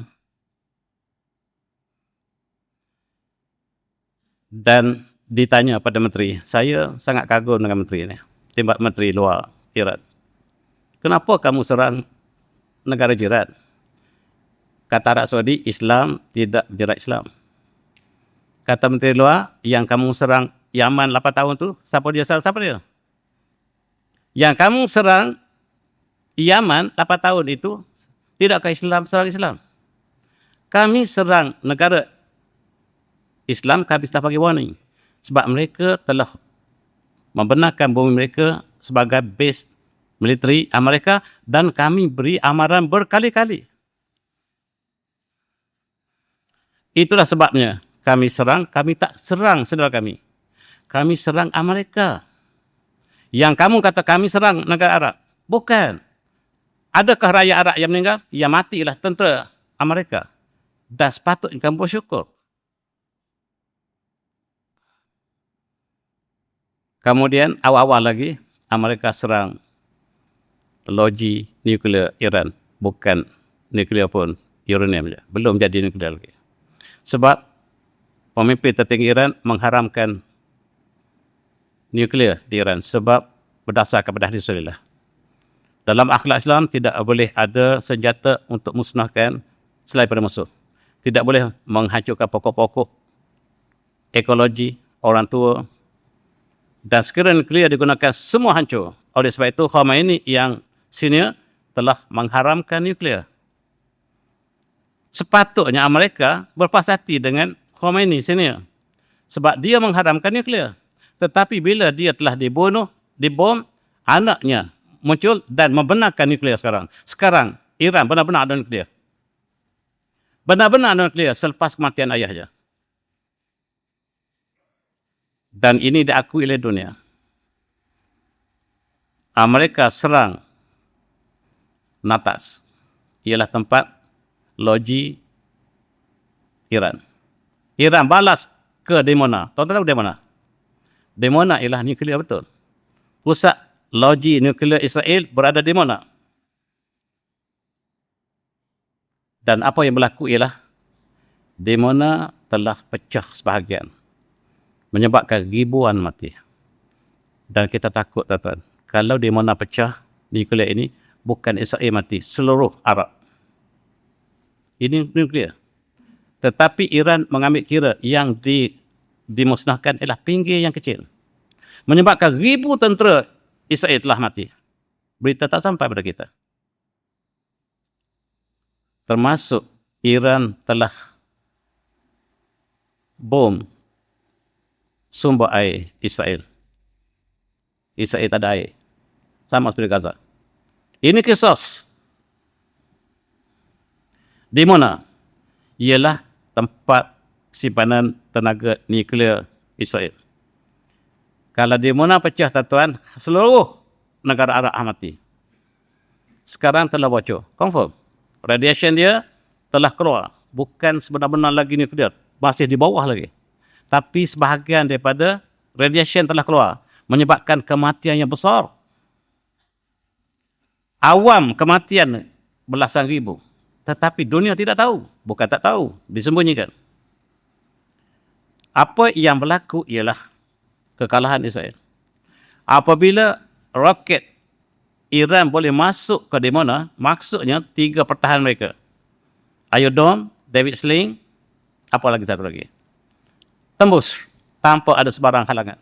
Dan ditanya pada menteri, saya sangat kagum dengan menteri ini, timbak menteri luar Iran. Kenapa kamu serang negara jiran? Kata Arab Saudi, Islam tidak berjirat Islam. Kata menteri luar, yang kamu serang Yaman 8 tahun tu, siapa dia serang? Siapa dia? Yang kamu serang Yaman 8 tahun itu, tidakkah Islam serang Islam? Kami serang negara Islam, kami telah bagi warning. Sebab mereka telah membenarkan bumi mereka sebagai base militeri Amerika dan kami beri amaran berkali-kali. Itulah sebabnya kami serang, kami tak serang saudara kami. Kami serang Amerika. Yang kamu kata kami serang negara Arab. Bukan. Adakah rakyat Arab yang meninggal? Yang matilah tentera Amerika. Dan sepatutnya kamu bersyukur. Kemudian awal-awal lagi, Amerika serang loji nuklear Iran. Bukan nuklear pun, uranium saja. Belum jadi nuklear lagi. Sebab pemimpin tertinggi Iran mengharamkan nuklear di Iran sebab berdasarkan kepada hadis Rasulullah. Dalam akhlak Islam tidak boleh ada senjata untuk musnahkan selain pada musuh. Tidak boleh menghancurkan pokok-pokok ekologi, orang tua. Dan sekiranya nuklear digunakan, semua hancur. Oleh sebab itu, Khomeini yang senior telah mengharamkan nuklear. Sepatutnya Amerika berpuas hati dengan Khomeini senior. Sebab dia mengharamkan nuklear. Tetapi bila dia telah dibunuh, dibom, anaknya muncul dan membenarkan nuklear sekarang. Sekarang, Iran benar-benar ada nuklear. Benar-benar ada nuklear selepas kematian ayahnya. Dan ini diakui oleh dunia. Amerika serang Natas. Ialah tempat loji Iran. Iran balas ke Dimona. Tahu-tahu Dimona? Dimona ialah nuklear betul. Pusat loji nuklear Israel berada di mana? Dan apa yang berlaku ialah Dimona telah pecah sebahagian. Menyebabkan ribuan mati. Dan kita takut, tuan-tuan. Kalau Dimona pecah, nuklear ini, bukan Israel mati, seluruh Arab. Ini nuklear. Tetapi Iran mengambil kira yang dimusnahkan ialah pinggir yang kecil. Menyebabkan ribu tentera Israel telah mati. Berita tak sampai pada kita. Termasuk Iran telah bom sumber air Israel. Israel tak ada air. Sama seperti Gaza. Ini kisah. Di mana? Ialah tempat simpanan tenaga nuklear Israel. Kalau di mana pecah, tuan-tuan, seluruh negara Arab mati. Sekarang telah bocor. Confirm. Radiation dia telah keluar. Bukan sebenar-benar lagi nuklear. Masih di bawah lagi. Tapi sebahagian daripada radiation telah keluar. Menyebabkan kematian yang besar. Awam kematian belasan ribu. Tetapi dunia tidak tahu. Bukan tak tahu. Disembunyikan. Apa yang berlaku ialah kekalahan Israel. Apabila roket Iran boleh masuk ke Dimona, maksudnya 3 pertahanan mereka. Iron Dome, David Sling, apa lagi satu lagi? Tembus tanpa ada sebarang halangan.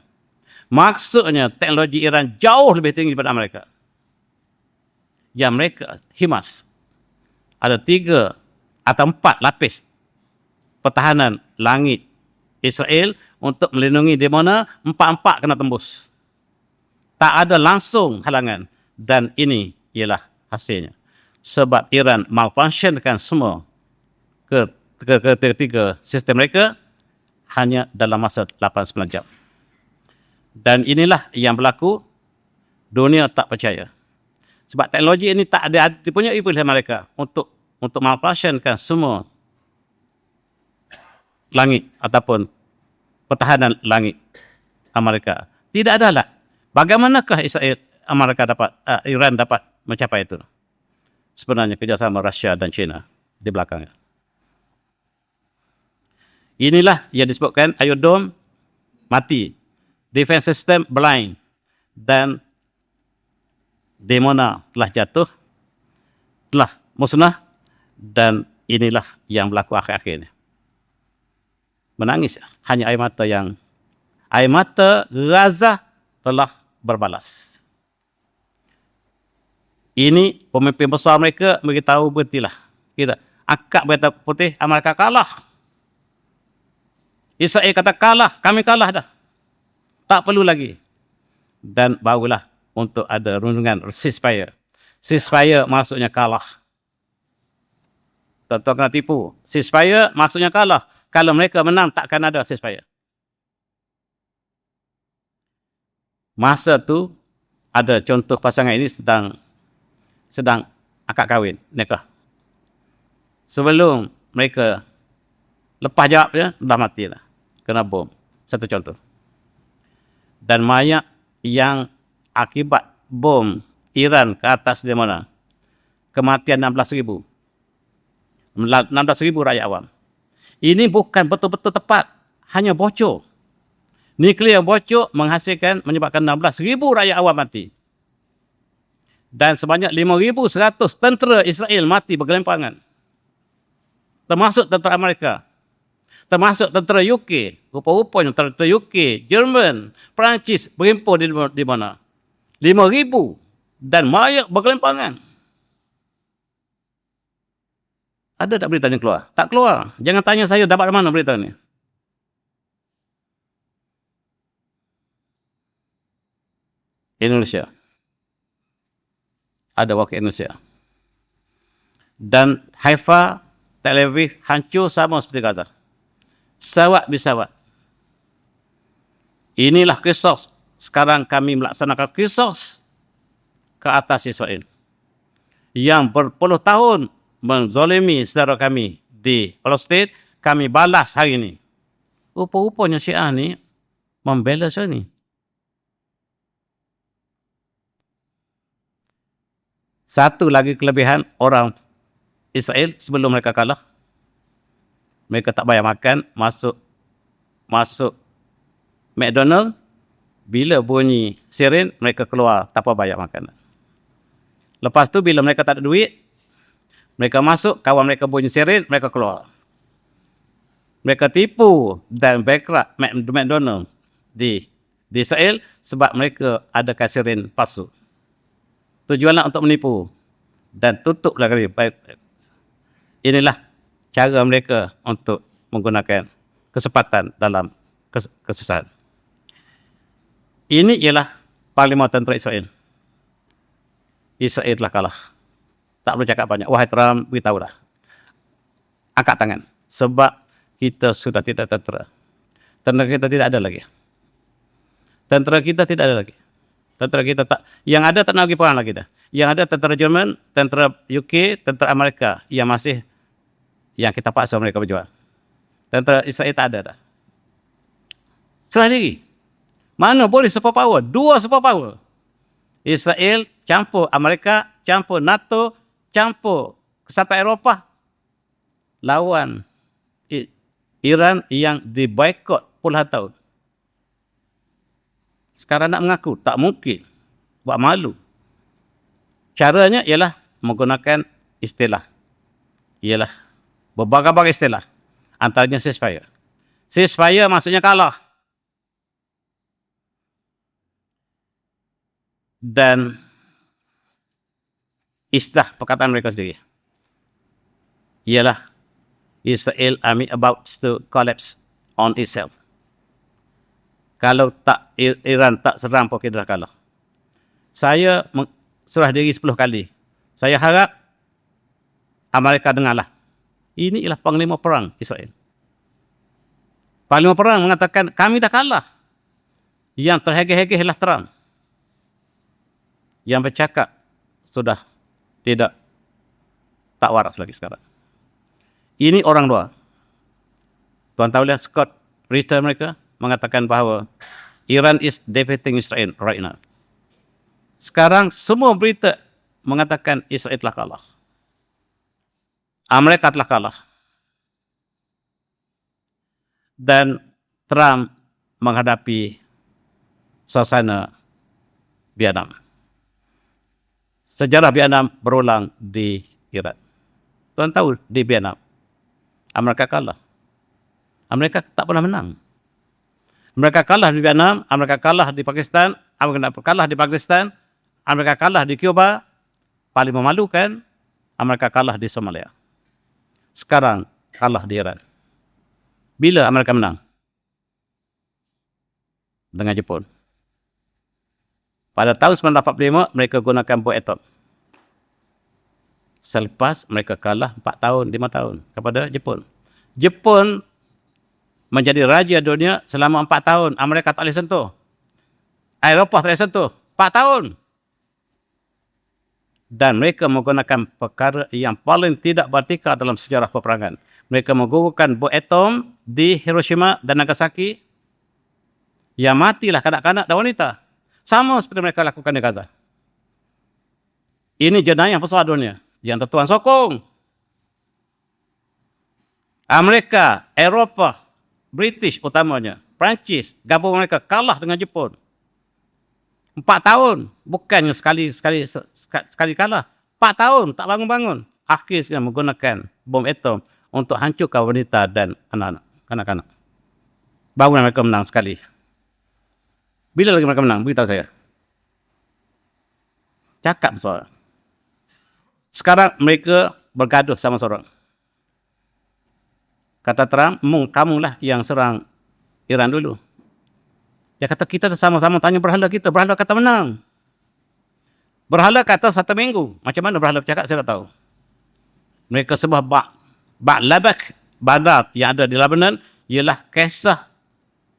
Maksudnya teknologi Iran jauh lebih tinggi daripada Amerika. Yang mereka, HIMARS, ada 3 atau 4 lapis pertahanan langit Israel untuk melindungi di mana 4-4 kena tembus. Tak ada langsung halangan. Dan ini ialah hasilnya. Sebab Iran malfunctionkan semua ketiga sistem mereka hanya dalam masa 8-9 jam. Dan inilah yang berlaku. Dunia tak percaya. Sebab teknologi ini tak ada dipunyai oleh mereka untuk malfunctionkan semua langit ataupun pertahanan langit Amerika. Tidak adalah. Bagaimanakah Iran dapat mencapai itu? Sebenarnya kerjasama Rusia dan China di belakangnya. Inilah yang disebutkan Iron Dome mati, defense system blind, dan Dimona telah jatuh, telah musnah, dan inilah yang berlaku akhir-akhir ini. Menangis, hanya air mata Gaza telah berbalas. Ini pemimpin besar mereka beritahu berhentilah. Kita akak berita putih, Amerika kalah. Israel kata kalah, kami kalah dah. Tak perlu lagi. Dan barulah untuk ada rundungan ceasefire. Ceasefire maksudnya kalah. Tuan-tuan kena tipu. Ceasefire maksudnya kalah. Kalau mereka menang, takkan ada ceasefire. Masa tu ada contoh pasangan ini sedang akad kahwin, nikah. Sebelum mereka lepas jawabnya, dah mati lah. Kena bom. Satu contoh. Dan mayat yang akibat bom Iran ke atas di mana? Kematian 16,000. 16,000 rakyat awam. Ini bukan betul-betul tepat. Hanya bocor. Nuklear bocor menyebabkan 16,000 rakyat awam mati. Dan sebanyak 5,100 tentera Israel mati bergelimpangan. Termasuk tentera Amerika. Termasuk tentera UK. Rupa-rupanya tentera UK, Jerman, Perancis berhimpun di mana? 5,000. Dan mayat bergelimpangan. Ada tak berita ni keluar? Tak keluar. Jangan tanya saya dapat dari mana berita ni. Indonesia. Ada wakil Indonesia. Dan Haifa, Tel Aviv hancur sama seperti Gaza. Sawat bisawat. Inilah kisah. Sekarang kami melaksanakan kisah ke atas Israel. Yang berpuluh tahun menzalimi saudara kami di Palestin, kami balas hari ini. Rupa-rupanya Syiah ni membela saya ni. Satu lagi kelebihan orang Israel sebelum mereka kalah, mereka tak bayar makan, masuk McDonald, bila bunyi siren, mereka keluar tanpa bayar makan. Lepas tu bila mereka tak ada duit, mereka masuk, kawan mereka bunyi siren, mereka keluar. Mereka tipu dan bankrupt McDonald di Israel sebab mereka ada siren palsu. Tujuanlah untuk menipu dan tutup lagi. Inilah cara mereka untuk menggunakan kesempatan dalam kesusahan. Ini ialah Parlimen Tentera Israel. Israel telah kalah. Tak perlu cakap banyak. Wahai Trump, beritahulah. Angkat tangan. Sebab kita sudah tidak tentera. Tentera kita tidak ada lagi. Tentera kita tidak ada lagi. Tentera kita tak, yang ada tak nak pergi perang lagi dah. Yang ada tentera Jerman, tentera UK, tentera Amerika yang kita paksa mereka berjuang. Tentera Israel tak ada dah. Serah diri. Mana boleh superpower? Dua superpower. Israel campur Amerika, campur NATO, campur Kesatuan Eropah. Lawan Iran yang diboikot puluhan tahun. Sekarang nak mengaku, tak mungkin. Buat malu. Caranya ialah menggunakan istilah. Ialah berbagai-bagai istilah. Antaranya ceasefire. Ceasefire maksudnya kalah. Dan istilah perkataan mereka sendiri ialah Israel army about to collapse on itself. Kalau tak Iran tak serang pun kita dah kalah. Saya serah diri 10 kali. Saya harap Amerika dengarlah. Ini ialah panglima perang Israel. Panglima perang mengatakan kami dah kalah. Yang terhegeh-hegeh ialah Trump. Yang bercakap sudah tak waras lagi sekarang. Ini orang luar. Tuan tahu lihat Scott, berita mereka mengatakan bahawa Iran is defeating Israel right now. Sekarang semua berita mengatakan Israel telah kalah. Amerika telah kalah. Dan Trump menghadapi suasana Vietnam. Sejarah Vietnam berulang di Iran. Tuan tahu di Vietnam, Amerika kalah. Amerika tak pernah menang. Mereka kalah di Vietnam, Amerika kalah di Pakistan, Amerika kalah di Pakistan, Amerika kalah di Cuba, paling memalukan, Amerika kalah di Somalia. Sekarang kalah di Iran. Bila Amerika menang? Dengan Jepun. Pada tahun 1945, mereka gunakan bom atom. Selepas mereka kalah 4 tahun, 5 tahun kepada Jepun. Jepun menjadi raja dunia selama 4 tahun. Amerika tak boleh sentuh. Eropah tak boleh sentuh. 4 tahun. Dan mereka menggunakan perkara yang paling tidak bertika dalam sejarah peperangan. Mereka menggugurkan bom atom di Hiroshima dan Nagasaki. Yang matilah kanak-kanak dan wanita. Sama seperti mereka lakukan di Gaza. Ini jenayah besar dunia yang Tuan sokong. Amerika, Eropah, British utamanya, Perancis, gabungan mereka kalah dengan Jepun. 4 tahun, bukannya sekali kalah. 4 tahun, tak bangun-bangun. Akhirnya menggunakan bom atom untuk hancurkan wanita dan anak-anak, kanak-kanak. Baru mereka menang sekali. Bila lagi mereka menang? Beritahu saya. Cakap soal. Sekarang mereka bergaduh sama seorang. Kata Trump, kamulah yang serang Iran dulu. Dia kata, kita sama-sama tanya berhala kita. Berhala kata menang. Berhala kata 1 minggu. Macam mana berhala bercakap, saya tak tahu. Mereka sebuah Ba'labak bandar yang ada di Lebanon, ialah kisah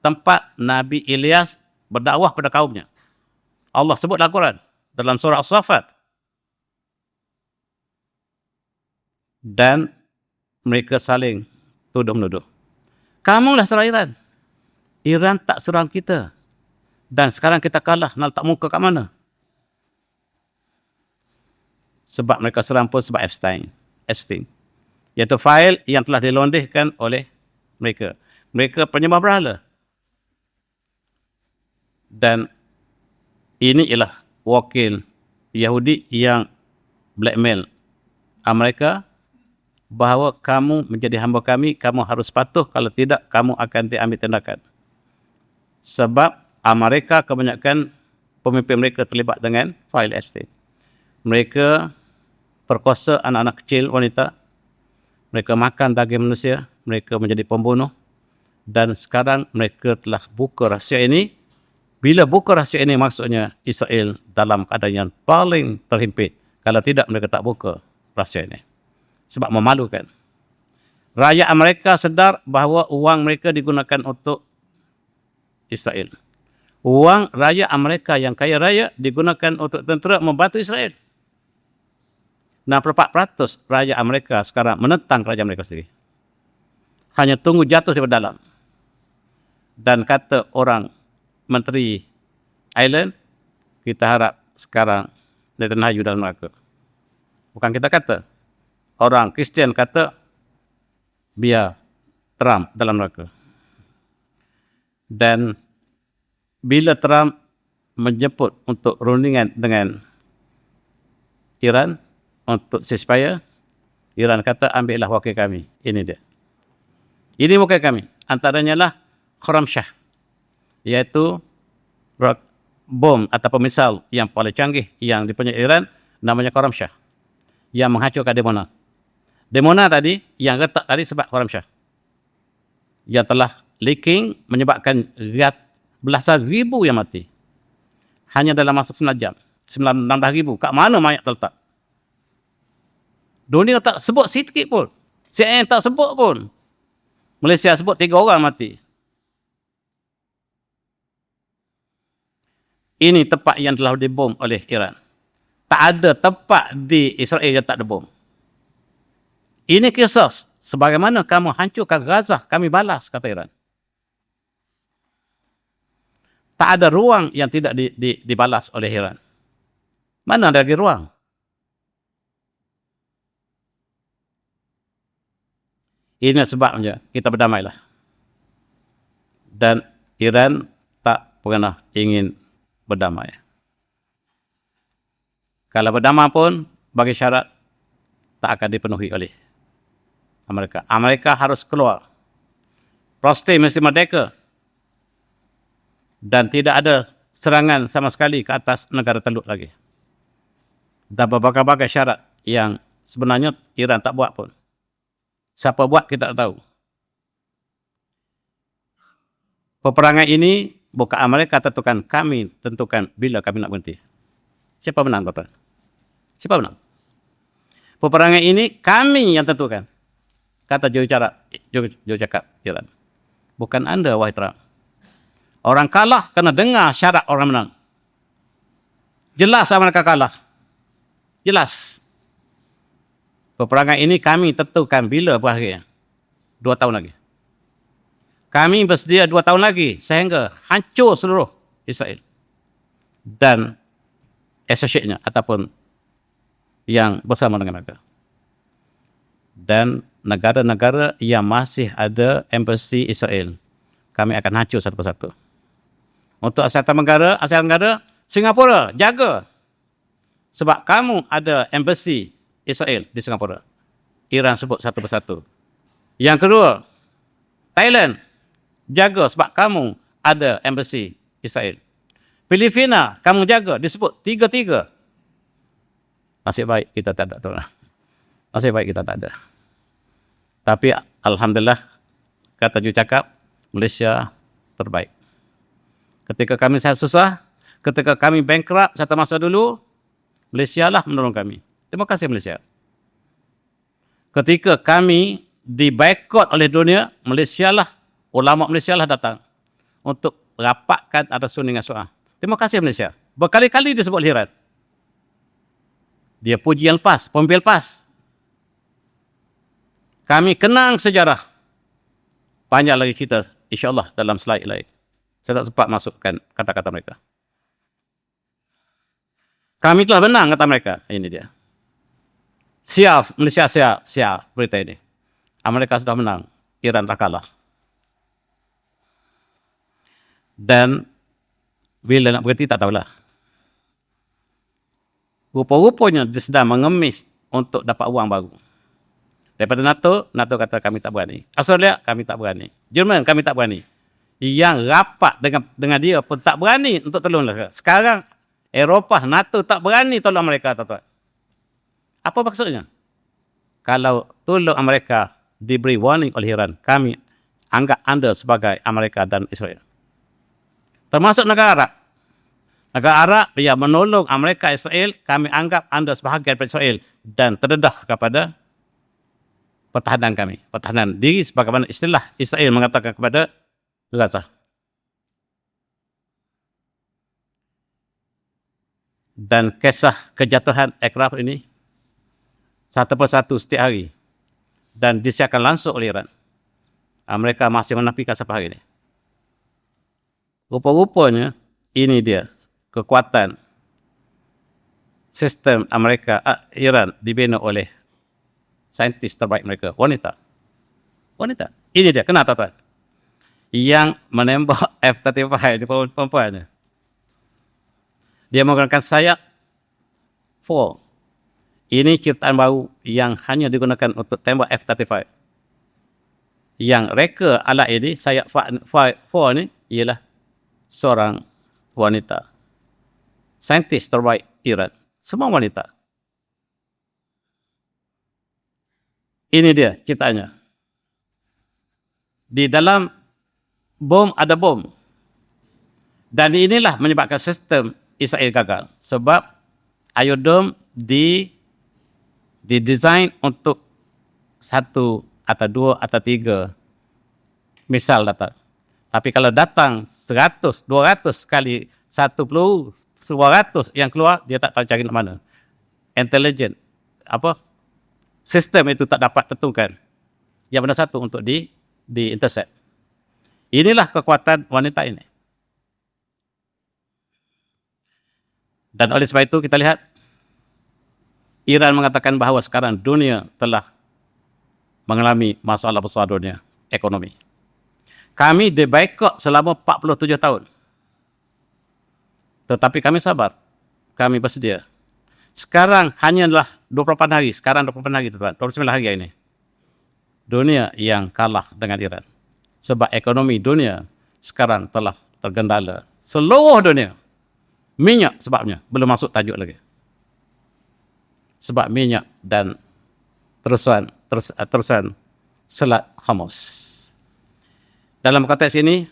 tempat Nabi Ilyas berdakwah pada kaumnya. Allah sebut dalam Quran, dalam surah As-Saffat. Dan mereka saling tuduh-menuduh. Kamulah serang Iran. Iran tak serang kita. Dan sekarang kita kalah, nak letak muka kat mana? Sebab mereka serang pun sebab Epstein. Iaitu fail yang telah dilondehkan oleh mereka. Mereka penyembah berhala. Dan ini ialah wakil Yahudi yang blackmail Amerika bahawa kamu menjadi hamba kami, kamu harus patuh, kalau tidak kamu akan diambil tindakan. Sebab Amerika kebanyakan pemimpin mereka terlibat dengan fail Epstein. Mereka perkosa anak-anak kecil, wanita. Mereka makan daging manusia, mereka menjadi pembunuh. Dan sekarang mereka telah buka rahsia ini. Bila buka rahsia ini, maksudnya Israel dalam keadaan yang paling terhimpit. Kalau tidak, mereka tak buka rahsia ini. Sebab memalukan. Rakyat Amerika sedar bahawa uang mereka digunakan untuk Israel. Uang rakyat Amerika yang kaya raya digunakan untuk tentera membantu Israel. 64% rakyat Amerika sekarang menentang kerajaan mereka sendiri. Hanya tunggu jatuh daripada dalam. Dan kata orang Menteri Ireland, kita harap sekarang Netanyahu dalam neraka. Bukan kita kata. Orang Kristian kata, biar Trump dalam neraka. Dan bila Trump menjemput untuk rundingan dengan Iran untuk ceasefire, Iran kata, ambillah wakil kami. Ini dia. Ini wakil kami. Antaranya lah Khorramshahr, iaitu bom atau pemisal yang paling canggih yang dipunyai Iran, namanya Khorramshahr, yang menghancurkan Dimona. Dimona tadi, yang retak tadi sebab Khorramshahr, yang telah leaking menyebabkan belasan ribu yang mati. Hanya dalam masa 9 jam. 16,000. Kat mana mayat terletak? Dunia tak sebut sikit pun. CNN tak sebut pun. Malaysia sebut 3 orang mati. Ini tempat yang telah dibom oleh Iran. Tak ada tempat di Israel yang tak ada bom. Ini kisah sebagaimana kamu hancurkan Gaza, kami balas, kata Iran. Tak ada ruang yang tidak dibalas oleh Iran. Mana ada lagi ruang? Ini sebabnya kita berdamailah. Dan Iran tak pernah ingin berdamai. Kalau berdamai pun, bagi syarat tak akan dipenuhi oleh Amerika. Amerika harus keluar. Palestin mesti merdeka. Dan tidak ada serangan sama sekali ke atas negara Teluk lagi. Dan berbagai-bagai syarat yang sebenarnya Iran tak buat pun. Siapa buat kita tak tahu. Peperangan ini bukan Amerika tentukan, kami tentukan bila kami nak berhenti. Siapa menang, tuan-tuan? Siapa menang? Peperangan ini kami yang tentukan. Kata juru cakap Iran. Bukan anda, wahai Trump. Orang kalah kena dengar syarat orang menang. Jelas Amerika kalah. Jelas. Peperangan ini kami tentukan bila berakhir. 2 tahun lagi. Kami bersedia 2 tahun lagi sehingga hancur seluruh Israel. Dan associate-nya ataupun yang bersama dengan mereka. Dan negara-negara yang masih ada embassy Israel, kami akan hancur satu persatu. Untuk Asia Tenggara, Singapura, jaga. Sebab kamu ada embassy Israel di Singapura. Iran sebut satu persatu. Yang kedua, Thailand, jaga sebab kamu ada embassy Israel. Filipina, kamu jaga, disebut tiga-tiga. Nasib baik kita tak ada, tuan. Nasib baik kita tak ada. Tapi alhamdulillah, kata juru cakap, Malaysia terbaik. Ketika kami sangat susah, ketika kami bankrupt satu masa dulu, Malaysia lah menolong kami. Terima kasih Malaysia. Ketika kami diboikot oleh dunia, Malaysia lah, ulama Malaysia lah datang untuk rapatkan atas Sunni dengan Syiah. Terima kasih Malaysia. Berkali-kali disebut Iran. Dia puji yang lepas, pemimpin lepas. Kami kenang sejarah. Banyak lagi kita, insyaAllah dalam slide lain. Saya tak sempat masukkan kata-kata mereka. Kami telah menang, kata mereka. Ini dia. Siap, Malaysia siap berita ini. Amerika sudah menang, Iran dah kalah. Dan bila nak berhenti tak tahulah. Rupa-rupanya dia sedang mengemis untuk dapat uang baru. Daripada NATO kata kami tak berani. Australia, kami tak berani. Jerman, kami tak berani. Yang rapat dengan dia pun tak berani untuk tolong mereka. Sekarang, Eropah, NATO tak berani tolong mereka, tuan-tuan. Apa maksudnya? Kalau tolong Amerika diberi warning oleh Iran, kami anggap anda sebagai Amerika dan Israel. Termasuk negara Arab. Negara Arab yang menolong Amerika Israel, kami anggap anda sebahagian daripada Israel dan terdedah kepada pertahanan kami. Pertahanan diri sebagaimana istilah Israel mengatakan kepada Gaza. Dan kisah kejatuhan aircraft ini satu persatu setiap hari dan disiarkan langsung oleh Iran. Mereka masih menafikan sampai hari ini. Rupa-rupanya ini dia kekuatan sistem Iran dibina oleh saintis terbaik mereka, wanita. Wanita. Ini dia, kenapa tuan? Yang menembak F-35 di perempuannya. Dia menggunakan sayap 4. Ini ciptaan baru yang hanya digunakan untuk tembak F-35. Yang reka alat ini, sayap 4 ni, ialah seorang wanita. Saintis terbaik Iran. Semua wanita. Ini dia ciptaannya. Di dalam bom ada bom. Dan inilah menyebabkan sistem Israel gagal. Sebab iodom didesain untuk 1 atau 2 atau 3 misal datang. Tapi kalau datang 100, 200 kali 1 peluru, 100 yang keluar, dia tak tahu cari nak mana. intelijen, sistem itu tak dapat tentukan yang mana satu untuk di-intercept. Inilah kekuatan wanita ini. Dan oleh sebab itu kita lihat Iran mengatakan bahawa sekarang dunia telah mengalami masalah besar dunia ekonomi. Kami dibaikot selama 47 tahun. Tetapi kami sabar. Kami bersedia. Sekarang hanyalah 28 hari. Sekarang 28 hari, tuan. 29 hari ini. Dunia yang kalah dengan Iran. Sebab ekonomi dunia sekarang telah tergendala. Seluruh dunia. Minyak sebabnya. Belum masuk tajuk lagi. Sebab minyak dan terusan Selat Hormuz. Dalam konteks ini,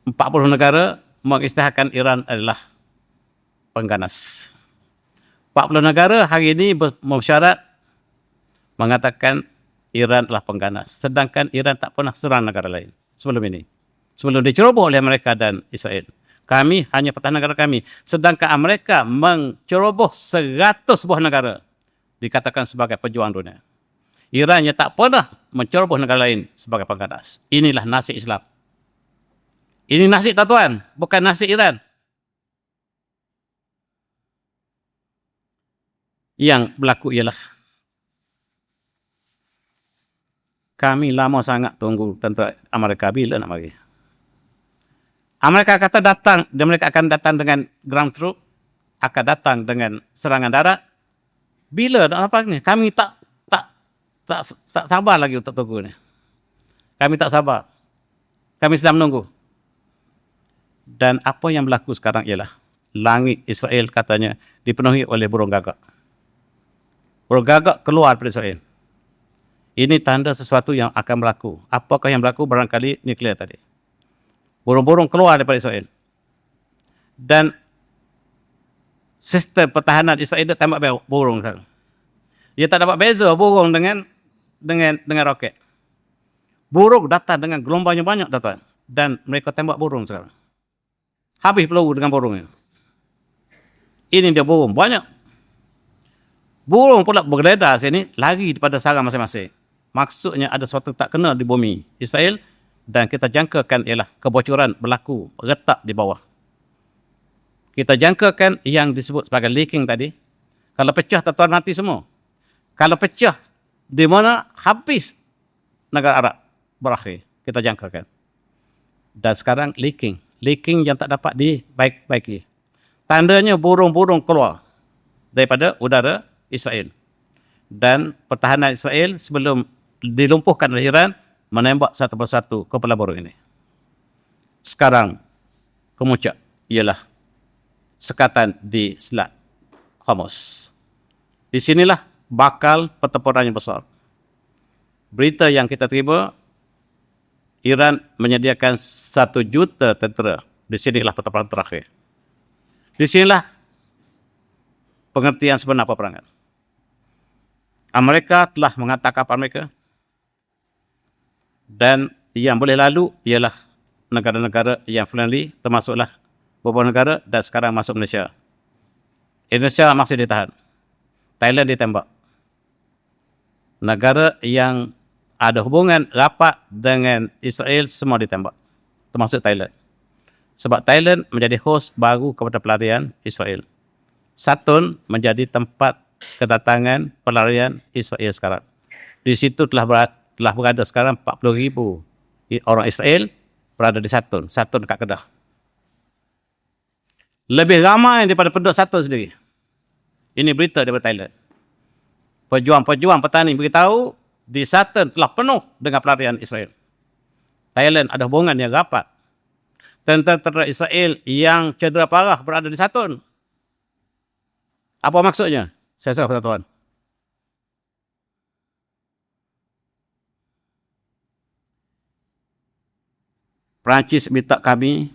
40 negara mengisytiharkan Iran adalah pengganas. 40 negara hari ini bersyarat mengatakan Iran adalah pengganas. Sedangkan Iran tak pernah serang negara lain sebelum ini. Sebelum diceroboh oleh Amerika dan Israel. Kami hanya pertahanan negara kami. Sedangkan Amerika menceroboh 100 buah negara. Dikatakan sebagai pejuang dunia. Iran yang tak pernah menceroboh negara lain sebagai pengganas. Inilah nasib Islam. Ini nasib tuan, bukan nasib Iran. Yang berlaku ialah kami lama sangat tunggu tentera Amerika bila nak mari. Amerika kata datang, dan mereka akan datang dengan ground troop, akan datang dengan serangan darat. Bila nak apa ni? Kami tak sabar lagi untuk tunggu ni. Kami tak sabar. Kami sedang menunggu. Dan apa yang berlaku sekarang ialah langit Israel katanya dipenuhi oleh burung gagak. Burung gagak keluar dari Israel. Ini tanda sesuatu yang akan berlaku. Apakah yang berlaku? Barangkali nuklear tadi. Burung-burung keluar daripada Israel. Dan sistem pertahanan Israel dia tembak burung sekarang. Dia tak dapat beza burung dengan roket. Burung datang dengan gelombangnya banyak, tuan. Dan mereka tembak burung sekarang. Habis peluru dengan burungnya. Ini dia burung banyak. Burung pula bergeledah sini, lari daripada sarang masing-masing. Maksudnya ada sesuatu tak kena di bumi Israel, dan kita jangkakan ialah kebocoran berlaku retak di bawah. Kita jangkakan yang disebut sebagai leaking tadi. Kalau pecah, tuan mati semua. Kalau pecah, di mana habis negara Arab berakhir. Kita jangkakan. Dan sekarang leaking. Leaking yang tak dapat dibaiki. Tandanya burung-burung keluar daripada udara Israel. Dan pertahanan Israel sebelum dilumpuhkan oleh Iran, menembak satu persatu kepala burung ini. Sekarang, kemuncak ialah sekatan di Selat Hormuz. Di sinilah bakal pertempuran yang besar. Berita yang kita terima, Iran menyediakan 1 juta tentera. Di sinilah pertempuran terakhir. Di sinilah pengertian sebenar peperangan. Amerika telah menghantar kapal mereka. Dan yang boleh lalu ialah negara-negara yang friendly, termasuklah beberapa negara dan sekarang masuk Malaysia. Indonesia masih ditahan. Thailand ditembak. Negara yang ada hubungan rapat dengan Israel semua ditembak. Termasuk Thailand. Sebab Thailand menjadi hos baru kepada pelarian Israel. Satun menjadi tempat kedatangan pelarian Israel sekarang. Di situ telah berada sekarang 40,000 orang Israel berada di Satun. Satun dekat Kedah. Lebih ramai daripada penduduk Satun sendiri. Ini berita daripada Thailand. Pejuang-pejuang petani beritahu di Satun telah penuh dengan pelarian Israel. Thailand ada hubungan yang rapat. Tentera Israel yang cedera parah berada di Satun. Apa maksudnya? Saya serah kepada tuan. Perancis minta kami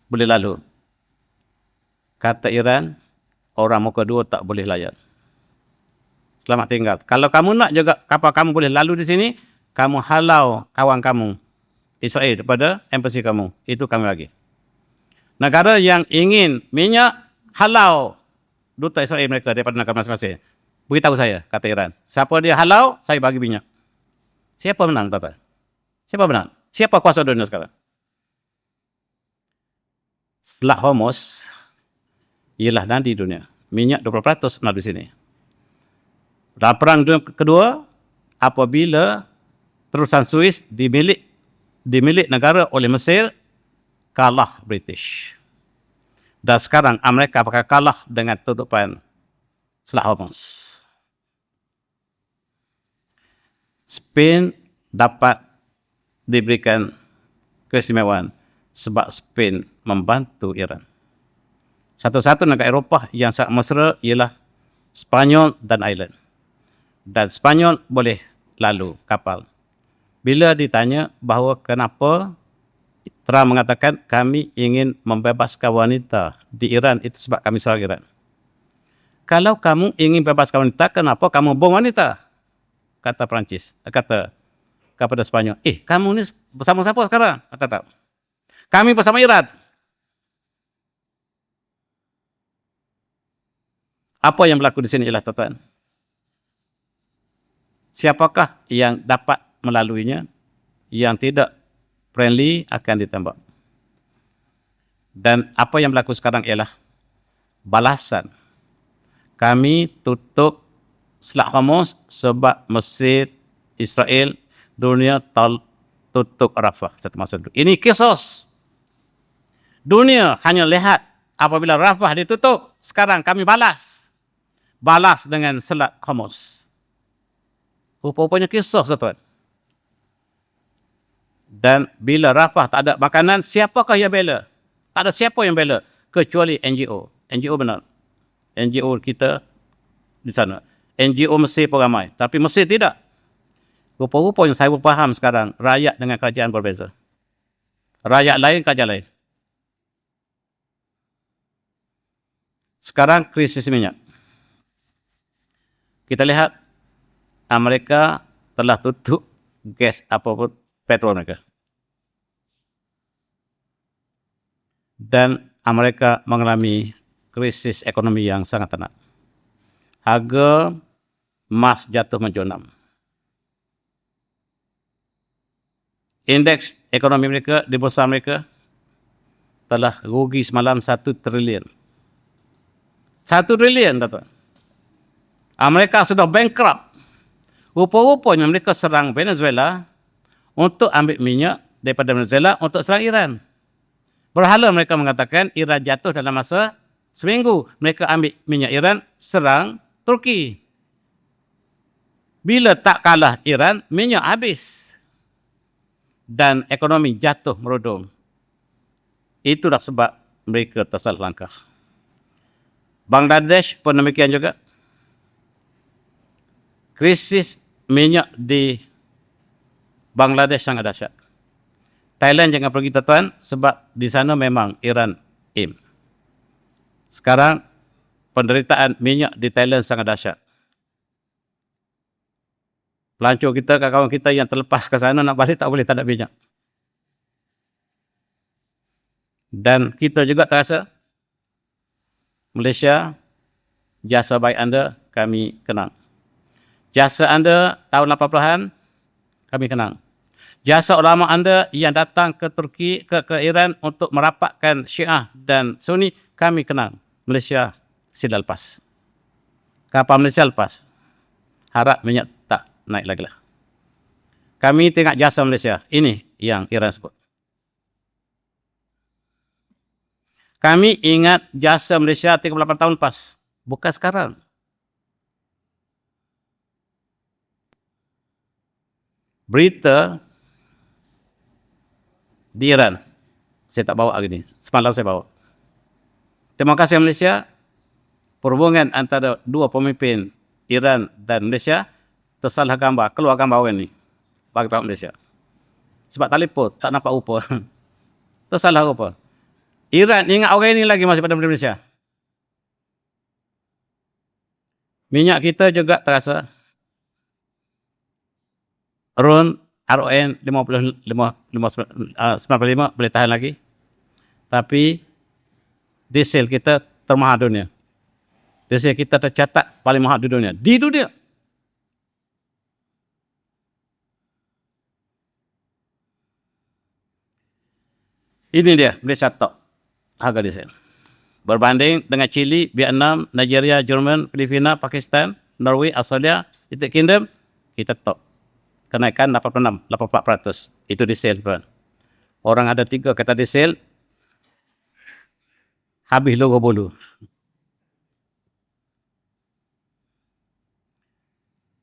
boleh lalu. Kata Iran, orang muka dua tak boleh layan. Selamat tinggal. Kalau kamu nak juga kapal kamu boleh lalu di sini, kamu halau kawan kamu Israel daripada embassy kamu. Itu kami bagi. Negara yang ingin minyak, halau duta Israel mereka daripada negara masing-masing. Beritahu saya, kata Iran. Siapa dia halau, saya bagi minyak. Siapa menang, tuan-tuan? Siapa menang? Siapa kuasa dunia sekarang? Selat Hormuz ialah nadi dunia. Minyak 20% melalui sini. Dalam Perang Dunia Kedua, apabila terusan Suez dimilik negara oleh Mesir, kalah British. Dan sekarang Amerika bakal kalah dengan tutupan Selat Hormuz. Spain dapat diberikan keistimewaan sebab Spain membantu Iran. Satu-satu negara Eropah yang sangat mesra ialah Spanyol dan Ireland. Dan Spanyol boleh lalu kapal. Bila ditanya bahawa kenapa Trump mengatakan kami ingin membebaskan wanita di Iran, itu sebab kami serang Iran. Kalau kamu ingin bebaskan wanita, kenapa kamu bom wanita? Kata Perancis. Kata kepada Spanyol, kamu ni bersama siapa sekarang? Kata tak. Kami bersama Iran. Apa yang berlaku di sini ialah, tuan-tuan, siapakah yang dapat melaluinya? Yang tidak friendly akan ditembak. Dan apa yang berlaku sekarang ialah balasan. Kami tutup Selat Hormuz sebab Mesir, Israel, dunia tutup Rafah satu masa dulu. Ini kisos. Dunia hanya lihat apabila Rafah ditutup, sekarang kami balas. Balas dengan Selat Hormuz. Rupa-rupanya kisos, tuan. Dan bila Rafah tak ada makanan, siapakah yang bela? Tak ada siapa yang bela kecuali NGO. NGO benar. NGO kita di sana. NGO Mesir pun ramai. Tapi Mesir tidak. Rupa-rupanya saya faham sekarang, rakyat dengan kerajaan berbeza. Rakyat lain, kerajaan lain. Sekarang krisis minyak. Kita lihat Amerika telah tutup gas apapun petrol mereka. Dan Amerika mengalami krisis ekonomi yang sangat tenat. Harga emas jatuh menjunam. Indeks ekonomi mereka di bursa mereka telah rugi semalam 1 trilion. 1 trilion, tuan-tuan. Amerika sudah bankrupt. Rupa-rupanya mereka serang Venezuela untuk ambil minyak daripada Venezuela untuk serang Iran. Berhala mereka mengatakan Iran jatuh dalam masa seminggu. Mereka ambil minyak Iran, serang Turki. Bila tak kalah Iran, minyak habis. Dan ekonomi jatuh merudum. Itulah sebab mereka tersalah langkah. Bangladesh pun demikian juga. Krisis minyak di Bangladesh sangat dahsyat. Thailand jangan pergi, tuan-tuan, sebab di sana memang Iran aim. Sekarang penderitaan minyak di Thailand sangat dahsyat. Pelancong kita, kawan-kawan kita yang terlepas ke sana nak balik tak boleh, tak ada minyak. Dan kita juga terasa Malaysia, jasa baik anda kami kenang. Jasa anda tahun 80-an kami kenang. Jasa ulama anda yang datang ke Turki, ke Iran untuk merapatkan Syiah dan Sunni, kami kenang. Malaysia sila lepas. Kapal Malaysia lepas. Harap minyak tak naik lagi lah. Kami tengok jasa Malaysia. Ini yang Iran sebut. Kami ingat jasa Malaysia 38 tahun lepas. Bukan sekarang. Berita di Iran. Saya tak bawa hari ni. Semalam saya bawa. Terima kasih Malaysia. Perhubungan antara dua pemimpin Iran dan Malaysia tersalah gambar. Keluar gambar orang ni. Bagi pihak Malaysia. Sebab telefon tak nampak rupa. Tersalah rupa. Iran ingat orang ini lagi masih pada Malaysia. Minyak kita juga terasa. RON 95 boleh tahan lagi. Tapi diesel kita termahal dunia. Biasanya kita tercatat paling mahal di dunia. Di dunia. Ini dia, Malaysia top harga diesel. Berbanding dengan Chile, Vietnam, Nigeria, Jerman, Filipina, Pakistan, Norway, Australia, United Kingdom, kita top. Kenaikan 86, 84%. Itu diesel, tuan. Orang ada 3 kata diesel, habis logo bolu.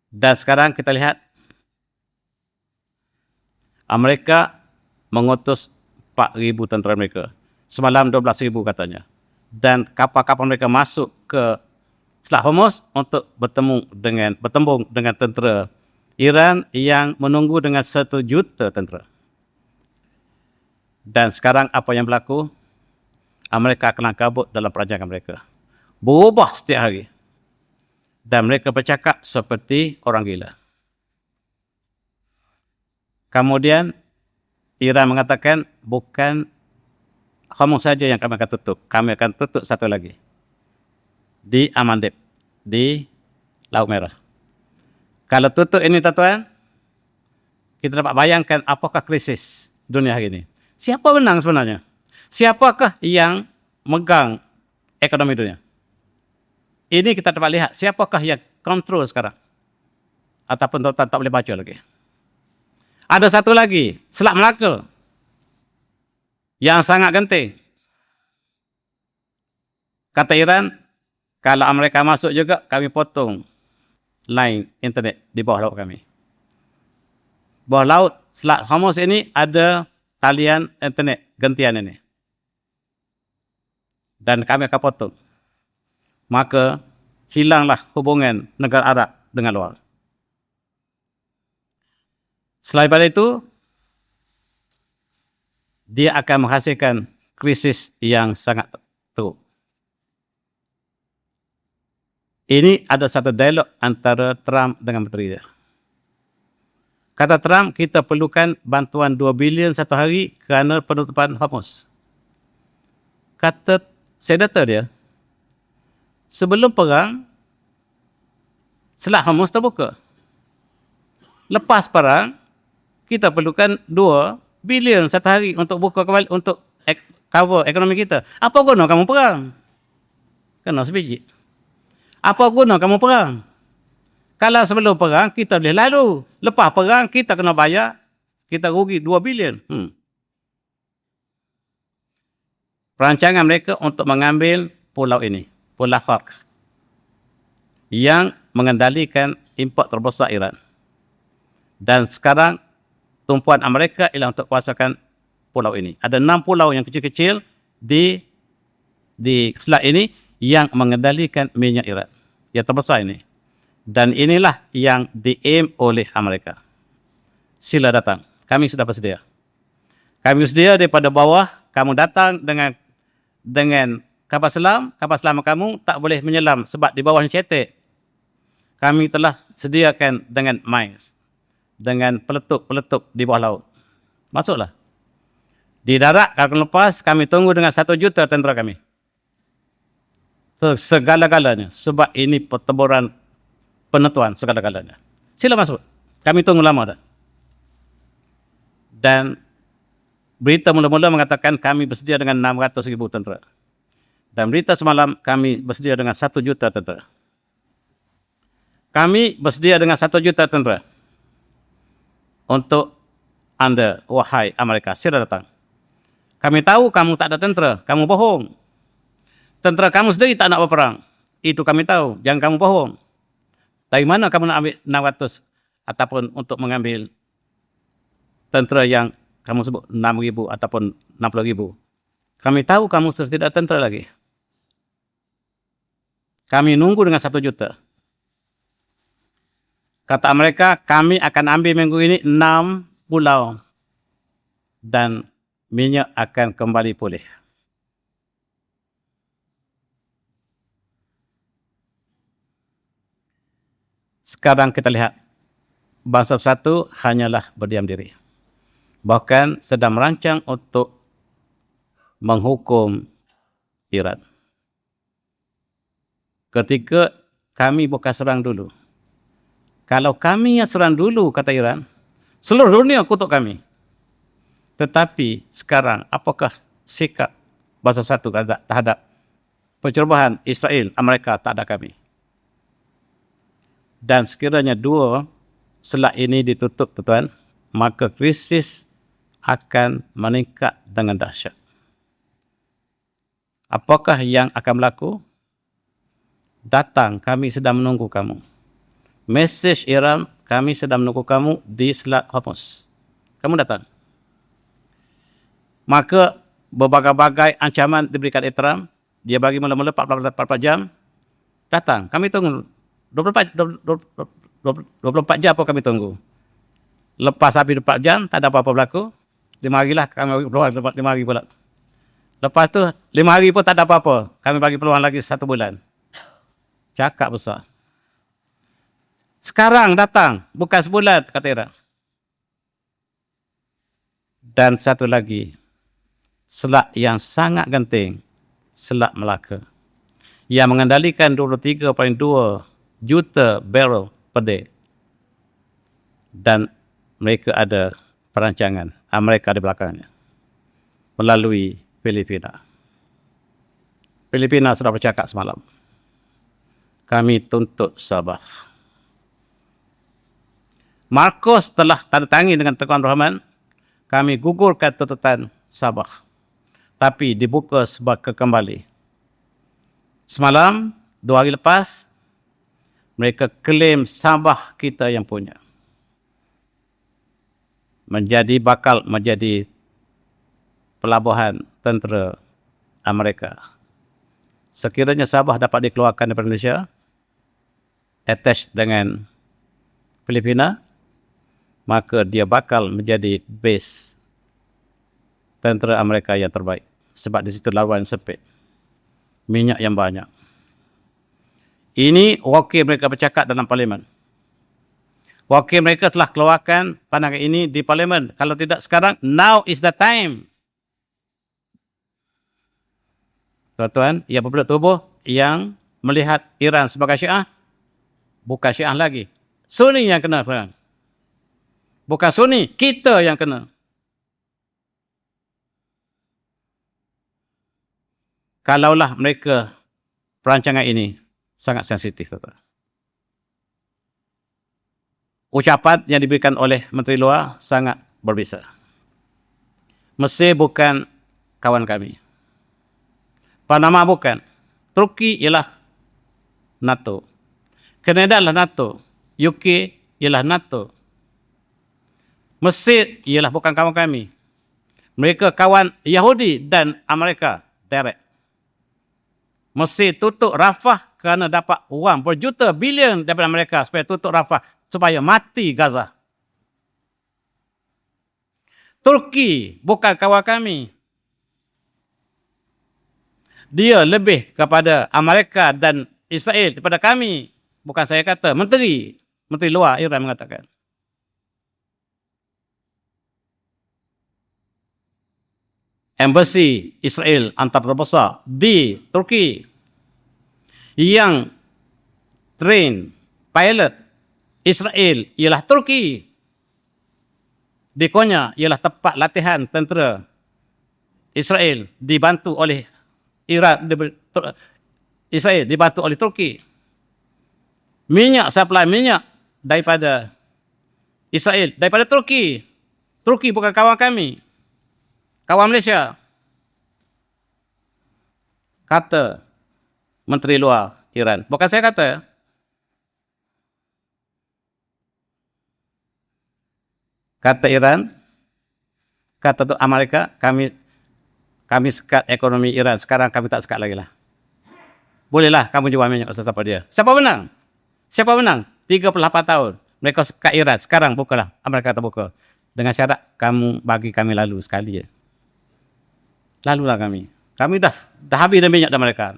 Dan sekarang kita lihat, Amerika mengutus 4,000 tentera mereka. Semalam 12,000 katanya. Dan kapal-kapal mereka masuk ke Selat Hormuz untuk bertembung dengan tentera Iran yang menunggu dengan 1 juta tentera. Dan sekarang apa yang berlaku? Amerika kelang kabut dalam perancangan mereka. Berubah setiap hari. Dan mereka bercakap seperti orang gila. Kemudian Iran mengatakan bukan Hormuz saja yang kami akan tutup. Kami akan tutup satu lagi. Di Amandeb. Di Laut Merah. Kalau tutup ini, tuan-tuan, kita dapat bayangkan apakah krisis dunia hari ini. Siapa menang sebenarnya? Siapakah yang megang ekonomi dunia? Ini kita dapat lihat siapakah yang kontrol sekarang. Ataupun tuan-tuan tak boleh baca lagi. Ada satu lagi, Selat Melaka. Yang sangat genting. Kata Iran, kalau Amerika masuk juga, kami potong line internet di bawah laut kami. Bawah laut Selat Hormuz ini ada talian internet gentian ini. Dan kami akan potong. Maka hilanglah hubungan negara Arab dengan luar. Selain daripada itu, dia akan menghasilkan krisis yang sangat teruk. Ini ada satu dialog antara Trump dengan menteri dia. Kata Trump, kita perlukan bantuan 2 bilion satu hari kerana penutupan Hormuz. Kata senator dia, sebelum perang, Selat Hormuz terbuka. Lepas perang, kita perlukan 2 bilion satu hari untuk buka kembali, untuk cover ekonomi kita. Apa guna kamu perang? Kena sebiji. Apa guna kamu perang? Kalau sebelum perang, kita boleh lalu. Lepas perang, kita kena bayar. Kita rugi 2 bilion. Perancangan mereka untuk mengambil pulau ini. Pulau Fark. Yang mengendalikan import terbesar Iran. Dan sekarang, tumpuan Amerika ialah untuk kuasakan pulau ini. Ada 6 pulau yang kecil-kecil di selat ini yang mengendalikan minyak Iran. Yang terbesar ini. Dan inilah yang di-aim oleh Amerika. Sila datang. Kami sudah bersedia. Kami bersedia daripada bawah. Kamu datang dengan kapal selam kamu tak boleh menyelam sebab di bawah cetek. Kami telah sediakan dengan mines. Dengan peletup-peletup di bawah laut. Masuklah. Di darat, kalau lepas, kami tunggu dengan 1 juta tentera kami. Segala-galanya. Sebab ini pertempuran penentuan segala-galanya. Sila masuk. Kami tunggu lama dah. Dan berita mula-mula mengatakan kami bersedia dengan 600,000 tentera. Dan berita semalam kami bersedia dengan 1 juta tentera. Kami bersedia dengan 1 juta tentera. Untuk anda, wahai Amerika, sila datang. Kami tahu kamu tak ada tentera, kamu bohong. Tentera kamu sendiri tak nak berperang. Itu kami tahu, jangan kamu bohong. Dari mana kamu nak ambil 600 ataupun untuk mengambil tentera yang kamu sebut 6,000 ataupun 60,000. Kami tahu kamu sudah tidak ada tentera lagi. Kami nunggu dengan 1 juta. Kata mereka, kami akan ambil minggu ini 6 pulau. Dan minyak akan kembali pulih. Sekarang kita lihat, bangsa bersatu hanyalah berdiam diri. Bahkan sedang merancang untuk menghukum Iran. ketika kami bukan serang dulu. Kalau kami yang serang dulu, kata Iran, seluruh dunia kutuk kami. Tetapi sekarang, apakah sikap Bangsa Satu terhadap pencerobohan Israel, Amerika, tak ada kami. Dan sekiranya dua selat ini ditutup, tuan-tuan, maka krisis akan meningkat dengan dahsyat. Apakah yang akan berlaku? Datang, kami sedang menunggu kamu. Mesej Iran, kami sedang menunggu kamu di Selat Hormuz. Kamu datang. Maka berbagai-bagai ancaman diberikan Trump. Dia bagi mula-mula 44 jam. Datang, kami tunggu. 24 jam apa kami tunggu. Lepas habis 24 jam, tak ada apa-apa berlaku. 5 hari lah kami keluar, 5 hari pula. Lepas tu, 5 hari pun tak ada apa-apa. Kami bagi peluang lagi 1 bulan. Cakap besar. Sekarang datang, bukan sebulan, kata Iran. Dan satu lagi, selat yang sangat genting, Selat Melaka, yang mengendalikan 23.2 juta barrel per day. Dan mereka ada perancangan, Amerika di belakangnya, melalui Filipina. Filipina sudah bercakap semalam. Kami tuntut Sabah. Marcos telah tanda tangan dengan Tengku Abdul Rahman. Kami gugurkan tuntutan Sabah. Tapi dibuka sebagai kembali. Semalam, 2 hari lepas, mereka klaim Sabah kita yang punya. Bakal menjadi pelabuhan tentera Amerika. Sekiranya Sabah dapat dikeluarkan dari Indonesia, attached dengan Filipina, maka dia bakal menjadi base tentera Amerika yang terbaik. Sebab di situ laluan sempit. Minyak yang banyak. Ini wakil mereka bercakap dalam parlimen. Wakil mereka telah keluarkan pandangan ini di parlimen. Kalau tidak sekarang, now is the time. Tuan-tuan, yang berbelut tubuh, yang melihat Iran sebagai Syiah, bukan Syiah lagi. Sunni yang kena perang. Bukan Sunni, kita yang kena. Kalaulah mereka perancangan ini sangat sensitif, tuan-tuan. Ucapan yang diberikan oleh Menteri Luar sangat berbeza. Mesir bukan kawan kami. Panama bukan. Turki ialah NATO. Kanada adalah NATO. UK ialah NATO. Mesir ialah bukan kawan kami. Mereka kawan Yahudi dan Amerika direct. Mesir tutup Rafah kerana dapat wang berjuta bilion daripada Amerika supaya tutup Rafah, supaya mati Gaza. Turki bukan kawan kami. Dia lebih kepada Amerika dan Israel daripada kami. Bukan saya kata, Menteri Luar Iran mengatakan. Embassy Israel antara terbesar di Turki yang train pilot Israel ialah Turki. Di Konya ialah tempat latihan tentera Israel dibantu oleh Israel dibantu oleh Turki. Supply minyak daripada Israel, daripada Turki. Turki bukan kawan kami. Kawan Malaysia. Kata Menteri Luar Iran. Bukan saya kata. Kata Iran, kata Amerika, kami sekat ekonomi Iran. Sekarang kami tak sekat lagi lah. Bolehlah kamu jual minyak siapa dia. Siapa menang? Siapa menang? 38 tahun. Mereka sekat Iran. Sekarang bukalah. Amerika terbuka. Dengan syarat kamu bagi kami lalu sekali je. Lalulah kami. Kami dah habis dah minyak dari mereka.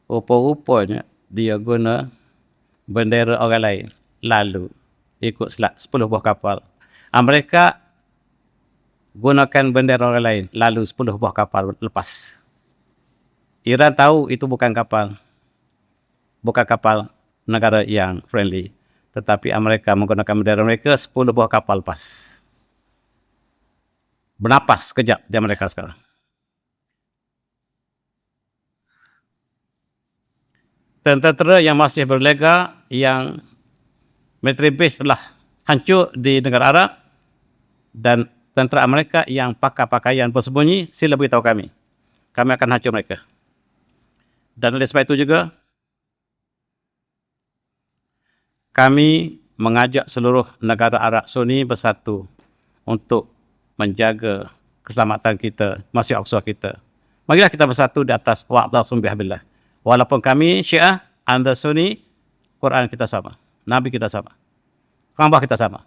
Rupa-rupanya dia guna bendera orang lain. Lalu ikut selat 10 buah kapal. Amerika gunakan bendera orang lain. Lalu 10 buah kapal lepas. Iran tahu itu bukan kapal. bukan kapal negara yang friendly. Tetapi Amerika menggunakan bendera mereka, 10 buah kapal lepas. Bernapas sekejap di Amerika sekarang. Tentera yang masih berlega, yang military base telah hancur di negara Arab, dan tentera Amerika yang pakai pakaian bersembunyi, sila beritahu kami. Kami akan hancur mereka. Dan oleh sebab itu juga, kami mengajak seluruh negara Arab Sunni bersatu untuk menjaga keselamatan kita, Masjid Al-Aqsa kita. Marilah kita bersatu di atas wa'tasimu bihablillah. Walaupun kami Syiah, anda Sunni, Quran kita sama, Nabi kita sama, Kaabah kita sama.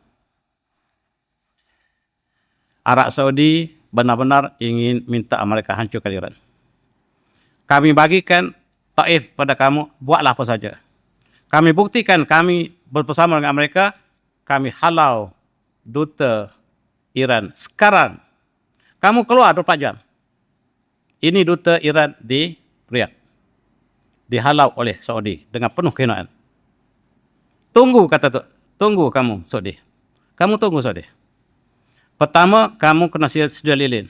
Arab Saudi benar-benar ingin minta Amerika hancurkan Iran. Kami bagikan Taif pada kamu, buatlah apa saja. Kami buktikan kami bersama dengan Amerika, kami halau duta Iran sekarang. Kamu keluar 24 jam. Ini duta Iran di Riyadh. Dihalau oleh Saudi dengan penuh kehinaan. Tunggu, kata tu, tunggu kamu Saudi. Kamu tunggu Saudi. Pertama, kamu kena sedia lilin.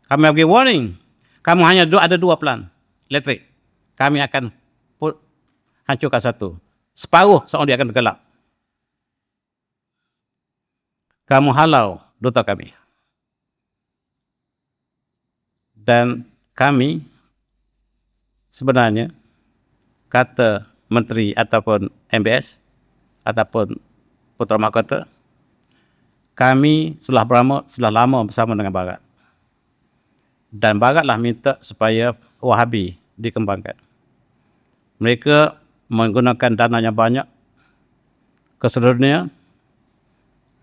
Kami bagi warning. Kamu hanya ada 2 pelan elektrik. Kami akan hancurkan satu. Separuh Saudi akan gelap. Kamu halau duta kami. Dan kami sebenarnya, kata Menteri ataupun MBS ataupun Putera Mahkota, kami telah lama bersama dengan Barat. Dan Baratlah minta supaya Wahabi dikembangkan. Mereka menggunakan dana yang banyak ke seluruh dunia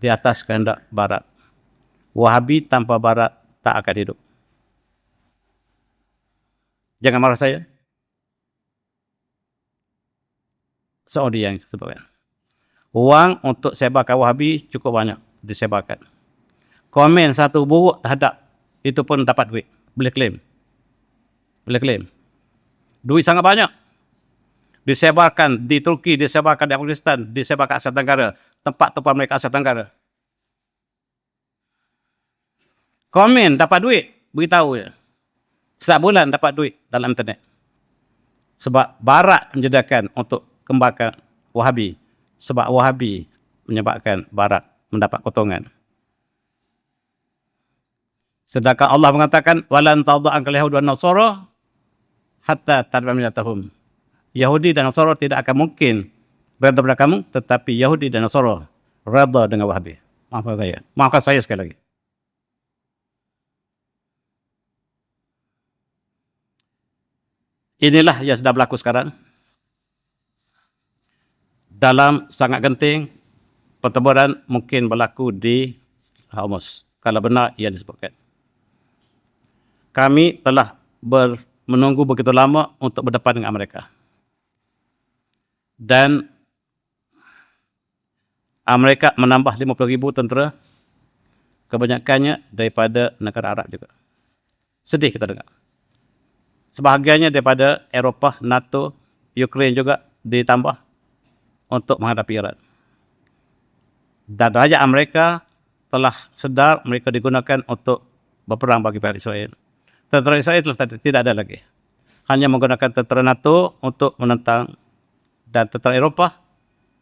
di atas kehendak Barat. Wahabi tanpa Barat tak akan hidup. Jangan marah saya. Saudi yang sebabkan. Wang untuk sebarkan Wahabi cukup banyak disebarkan. Komen satu buruk terhadap itu pun dapat duit. Boleh claim. Boleh claim. Duit sangat banyak. Disebarkan di Turki, disebarkan di Afghanistan, disebarkan Asia Tenggara. Tempat-tempat mereka Asia Tenggara. Komen dapat duit. Beritahu je. Setiap bulan dapat duit dalam internet. Sebab Barat menyediakan untuk kembangkan Wahabi. Sebab Wahabi menyebabkan Barat mendapat keuntungan. Sedangkan Allah mengatakan, walan tada'ankal yahud wan nasara hatta tattabi'a millatahum. Yahudi dan Nasara tidak akan mungkin berada pada kamu, tetapi Yahudi dan Nasara reda dengan Wahabi. Maafkan saya. Maafkan saya sekali lagi. Inilah yang sedang berlaku sekarang. Dalam sangat genting, pertempuran mungkin berlaku di Hormuz. Kalau benar ia disebutkan. Kami telah menunggu begitu lama untuk berdepan dengan mereka. Dan Amerika menambah 50,000 tentera, kebanyakannya daripada negara Arab juga. Sedih kita dengar. Sebahagiannya daripada Eropah, NATO, Ukraine juga ditambah untuk menghadapi Iran. Dan raja Amerika telah sedar mereka digunakan untuk berperang bagi pihak Israel. Tentera Israel tidak ada lagi. Hanya menggunakan tentera NATO untuk menentang, dan tentera Eropah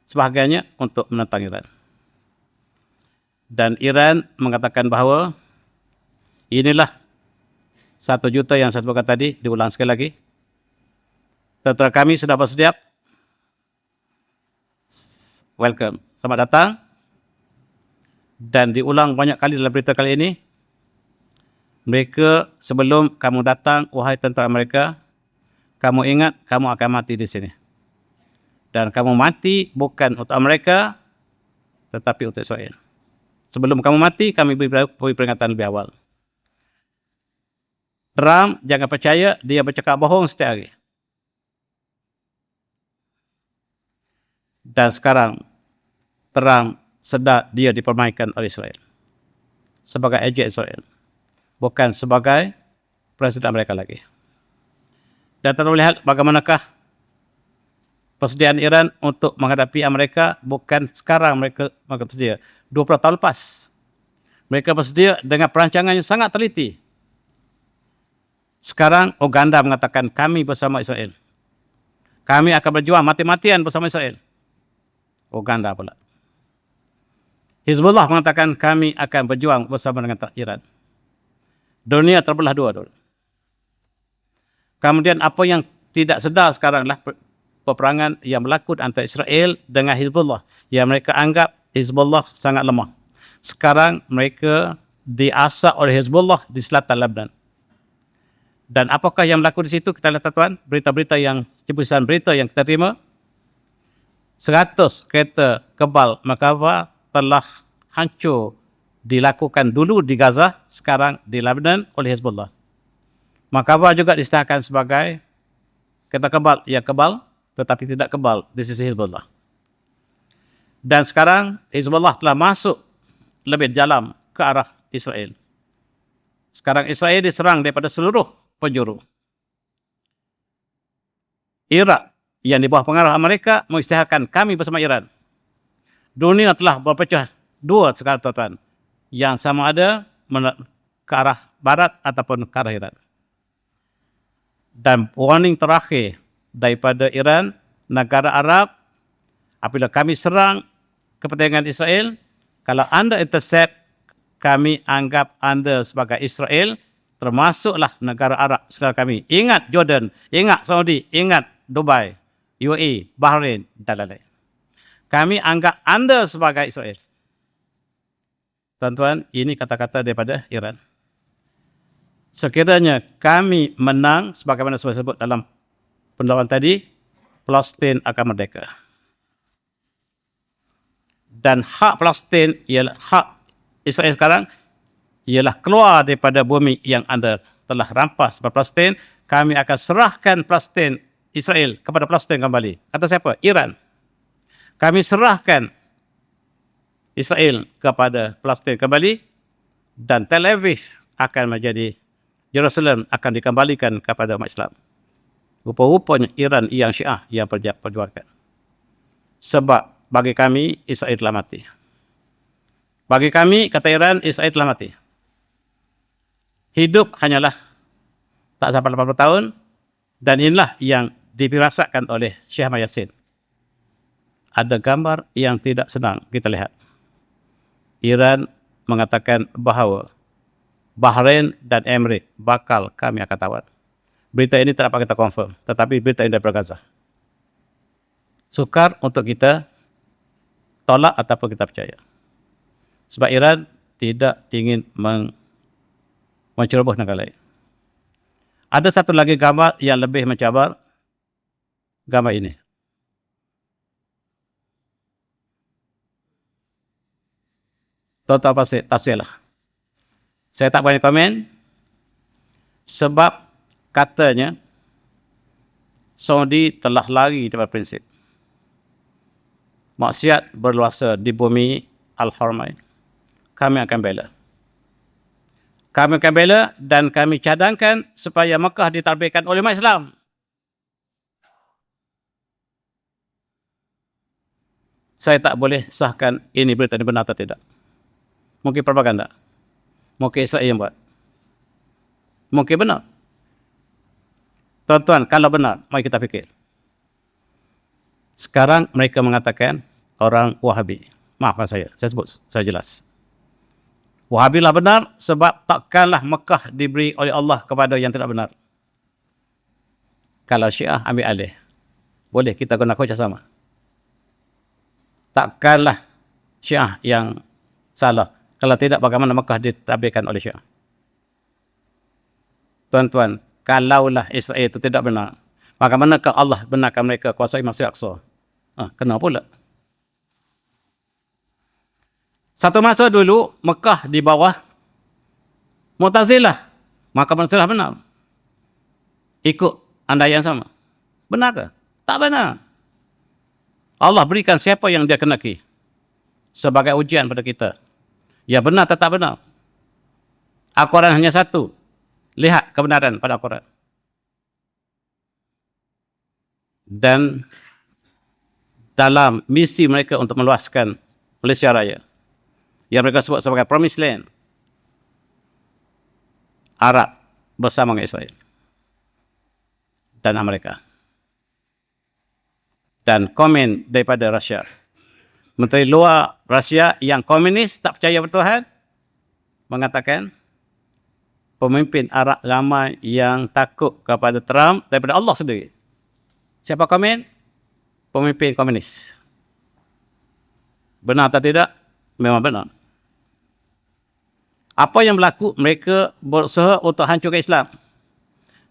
sebahagiannya untuk menentang Iran. Dan Iran mengatakan bahawa inilah 1 juta yang saya sebutkan tadi, diulang sekali lagi. Tentera kami sudah bersedia. Welcome. Selamat datang. Dan diulang banyak kali dalam berita kali ini. Mereka, sebelum kamu datang, wahai tentera Amerika, kamu ingat kamu akan mati di sini. Dan kamu mati bukan untuk Amerika, tetapi untuk Israel. Sebelum kamu mati, kami beri peringatan lebih awal. Trump, jangan percaya, dia bercakap bohong setiap hari. Dan sekarang, Trump sedar dia dipermainkan oleh Israel. Sebagai ejen Israel. Bukan sebagai Presiden Amerika lagi. Dan kita melihat bagaimanakah persediaan Iran untuk menghadapi Amerika bukan sekarang mereka bersedia. 20 tahun lepas. Mereka bersedia dengan perancangan yang sangat teliti. Sekarang Uganda mengatakan kami bersama Israel. Kami akan berjuang mati-matian bersama Israel. Uganda pula. Hizbullah mengatakan kami akan berjuang bersama dengan Iran. Dunia terbelah dua dulu. Kemudian apa yang tidak sedar sekarang adalah peperangan yang berlaku antara Israel dengan Hizbullah. Yang mereka anggap Hizbullah sangat lemah. Sekarang mereka diasak oleh Hizbullah di selatan Lebanon. Dan apakah yang berlaku di situ? Kita lihat tuan, berita-berita yang, cipusan berita yang kita terima. 100 kereta kebal Merkava telah hancur dilakukan dulu di Gaza, sekarang di Lebanon oleh Hezbollah. Merkava juga disahkan sebagai kereta kebal yang kebal, tetapi tidak kebal di sisi Hezbollah. Dan sekarang Hezbollah telah masuk lebih dalam ke arah Israel. Sekarang Israel diserang daripada seluruh penjuru. Iraq yang di bawah pengaruh Amerika mengisytiharkan kami bersama Iran. Dunia telah berpecah dua sekarang tuan-tuan. Yang sama ada ke arah barat ataupun ke arah Iran. Dan warning terakhir daripada Iran, negara Arab, apabila kami serang kepentingan Israel, kalau anda intercept, kami anggap anda sebagai Israel, termasuklah negara Arab sekitar kami. Ingat Jordan, ingat Saudi, ingat Dubai, UAE, Bahrain, dan lain-lain. Kami anggap anda sebagai Israel. Tuan-tuan, ini kata-kata daripada Iran. Sekiranya kami menang, sebagaimana saya sebut dalam pendapatan tadi, Palestin akan merdeka. Dan hak Palestin ialah hak Israel sekarang, ialah keluar daripada bumi yang anda telah rampas Palestin. Kami akan serahkan Palestin, Israel kepada Palestin kembali. Kata siapa? Iran. Kami serahkan Israel kepada Palestin kembali dan Tel Aviv akan menjadi, Jerusalem akan dikembalikan kepada umat Islam. Rupa-rupanya Iran yang Syiah yang perjuangkan. Sebab bagi kami Israel telah mati. Bagi kami, kata Iran, Israel telah mati. Hidup hanyalah tak sampai 80 tahun dan inilah yang dipirasakan oleh Syekh Ahmad Yassin. Ada gambar yang tidak senang kita lihat. Iran mengatakan bahawa Bahrain dan Emirates bakal kami akan tawar. Berita ini tak dapat kita confirm, tetapi berita ini daripada Gaza. Sukar untuk kita tolak ataupun kita percaya. Sebab Iran tidak ingin menceroboh negara lain. Ada satu lagi gambar yang lebih mencabar, gambar ini. Tuan-tuan pasti tafsirlah. Saya tak boleh komen sebab katanya Saudi telah lari daripada prinsip. Maksiat berluasa di bumi Al-Haramain. Kami akan bela. Kami akan bela dan kami cadangkan supaya Mekah ditarbihkan oleh umat Islam. Saya tak boleh sahkan ini berita ini benar atau tidak. Mungkin propaganda. Mungkin Israel yang buat. Mungkin benar. Tuan-tuan, kalau benar, mari kita fikir. Sekarang mereka mengatakan orang Wahabi. Maafkan saya sebut, saya jelas. Wahabilah benar sebab takkanlah Mekah diberi oleh Allah kepada yang tidak benar. Kalau Syiah ambil alih, boleh kita guna hujah sama. Takkanlah Syiah yang salah. Kalau tidak, bagaimana Mekah ditabirkan oleh Syiah? Tuan-tuan, kalaulah Israel itu tidak benar, bagaimanakah Allah benarkan mereka kuasai Masjid Aqsa? Kena pula. Satu masa dulu, Mekah di bawah Mu'tazilah. Maka Mu'tazilah benar. Ikut andaian sama. Benarkah? Tak benar. Allah berikan siapa yang dia kenaki sebagai ujian pada kita. Ya benar atau tak benar. Al-Quran hanya satu. Lihat kebenaran pada Al-Quran. Dan dalam misi mereka untuk meluaskan Malaysia Raya, yang mereka sebut sebagai Promised Land, Arab bersama dengan Israel dan Amerika. Dan komen daripada Rusia. Menteri Luar Rusia yang komunis, tak percaya bertuhan, mengatakan pemimpin Arab ramai yang takut kepada Trump daripada Allah sendiri. Siapa komen? Pemimpin komunis. Benar atau tidak? Memang benar. Apa yang berlaku? Mereka berusaha untuk hancurkan Islam.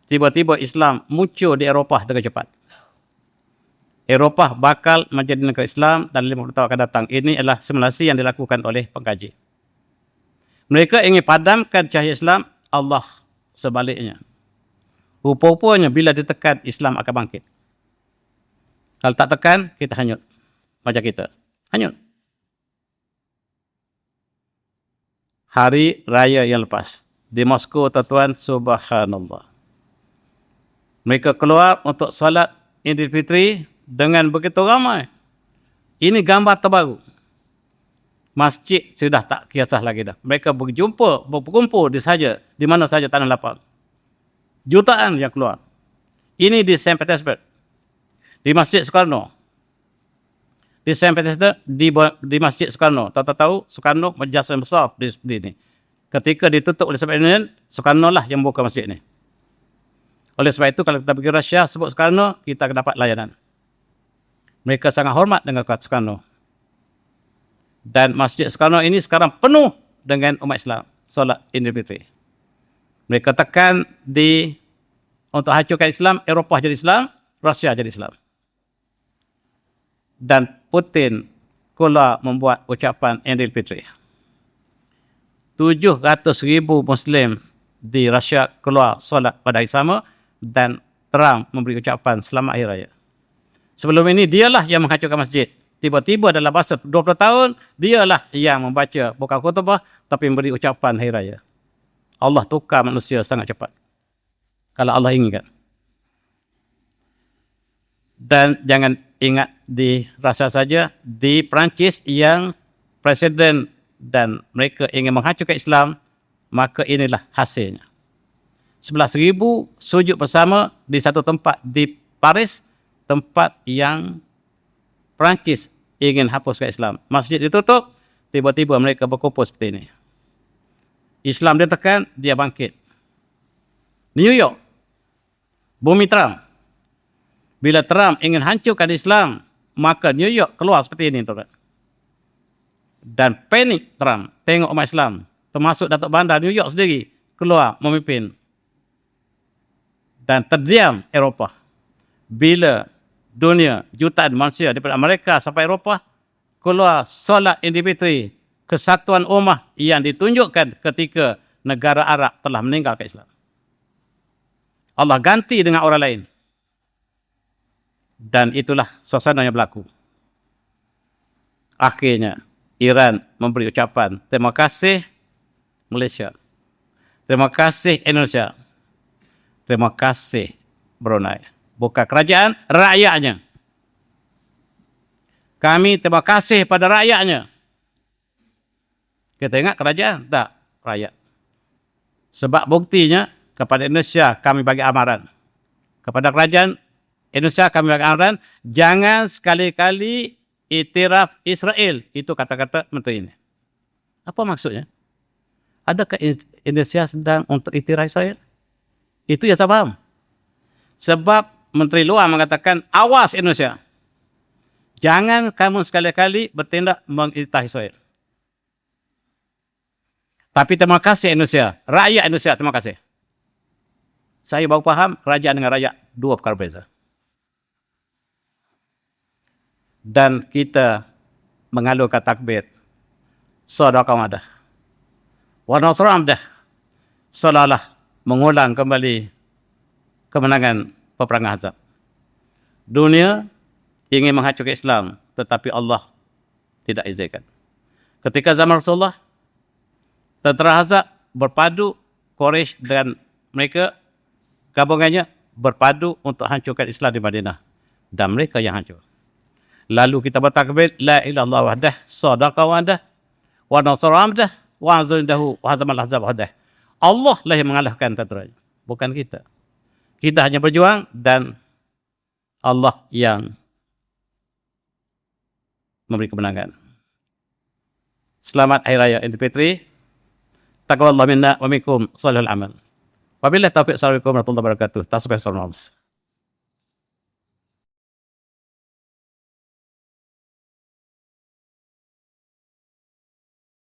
Tiba-tiba Islam muncul di Eropah dengan cepat. Eropah bakal menjadi negara Islam dalam 50 tahun akan datang. Ini adalah simulasi yang dilakukan oleh pengkaji. Mereka ingin padamkan cahaya Islam, Allah sebaliknya. Rupa-rupanya bila ditekan, Islam akan bangkit. Kalau tak tekan, kita hanyut. Macam kita. Hanyut. Hari Raya yang lepas. Di Moskow, tuan-tuan, subhanallah. Mereka keluar untuk solat Idul Fitri dengan begitu ramai. Ini gambar terbaru. Masjid sudah tak kisah lagi dah. Mereka berkumpul di mana saja tanah lapang. Jutaan yang keluar. Ini di St. Petersburg. Di Masjid Soekarno. Di St. Petersburg, di Masjid Soekarno. Tahu Soekarno berjasa yang besar di ini. Ketika ditutup oleh Soviet Union, Soekarno lah yang buka masjid ini. Oleh sebab itu, kalau kita pergi Rusia, sebut Soekarno, kita akan dapat layanan. Mereka sangat hormat dengan Soekarno. Dan Masjid Soekarno ini sekarang penuh dengan umat Islam. Solat Idul Fitri. Mereka tekan untuk hancurkan Islam, Eropah jadi Islam, Rusia jadi Islam. Dan Putin keluar membuat ucapan Idul Fitri. 700,000 Muslim di Rusia keluar solat pada hari sama dan Trump memberi ucapan selamat Hari Raya. Sebelum ini dialah yang menghancurkan masjid. Tiba-tiba dalam masa 20 tahun, dialah yang membaca bukan khutbah tapi memberi ucapan Hari Raya. Allah tukar manusia sangat cepat. Kalau Allah inginkan. Dan jangan ingat di Rusia saja, di Perancis yang presiden dan mereka ingin menghancurkan Islam, maka inilah hasilnya. 11,000 sujud bersama di satu tempat di Paris, tempat yang Perancis ingin hapuskan Islam. Masjid ditutup, tiba-tiba mereka berkumpul seperti ini. Islam ditekan, dia bangkit. New York, bumi Trump. Bila Trump ingin hancurkan Islam, maka New York keluar seperti ini, tuan. Dan panik Trump, tengok umat Islam, termasuk Datuk Bandar New York sendiri, keluar memimpin. Dan terdiam Eropah. Bila dunia, jutaan manusia daripada Amerika sampai Eropah, keluar solat Idul Fitri, kesatuan ummah yang ditunjukkan ketika negara Arab telah meninggalkan Islam. Allah ganti dengan orang lain. Dan itulah suasana yang berlaku. Akhirnya, Iran memberi ucapan, terima kasih Malaysia. Terima kasih Indonesia. Terima kasih Brunei. Bukan kerajaan, rakyatnya. Kami terima kasih pada rakyatnya. Kita ingat kerajaan? Tak, rakyat. Sebab buktinya, kepada Indonesia kami bagi amaran. Kepada kerajaan Indonesia kami bagi amaran, jangan sekali-kali iktiraf Israel. Itu kata-kata menteri ini. Apa maksudnya? Adakah Indonesia sedang untuk iktiraf Israel? Itu yang saya faham. Sebab Menteri Luar mengatakan, awas Indonesia. Jangan kamu sekali-kali bertindak mengiktiraf Israel. Tapi terima kasih Indonesia. Rakyat Indonesia, terima kasih. Saya baru faham, kerajaan dengan rakyat, dua perkara berbeza. Dan kita mengalurkan takbir. Sadaqah madah. Wa nasram dah. Seolah-olah mengulang kembali kemenangan peperangan Ahzab. Dunia ingin menghancurkan Islam, tetapi Allah tidak izinkan. Ketika zaman Rasulullah, tentera Ahzab berpadu, Quraisy dan mereka gabungannya berpadu untuk hancurkan Islam di Madinah. Dan mereka yang hancur. Lalu kita bertakbir, la ilaha illallah wahdah, sadaqa wahdah, wa nasara amdah, wa azindahu, wa hazamal ahzab wahdah. Allah lah yang mengalahkan tenteranya, bukan kita. Kita hanya berjuang dan Allah yang memberi kemenangan. Selamat Hari Raya Idul Fitri. Taqabbalallahu minna wa minkum shalihul amal. Wabillahi taufiq. Assalamualaikum warahmatullahi wabarakatuh. Tasbih.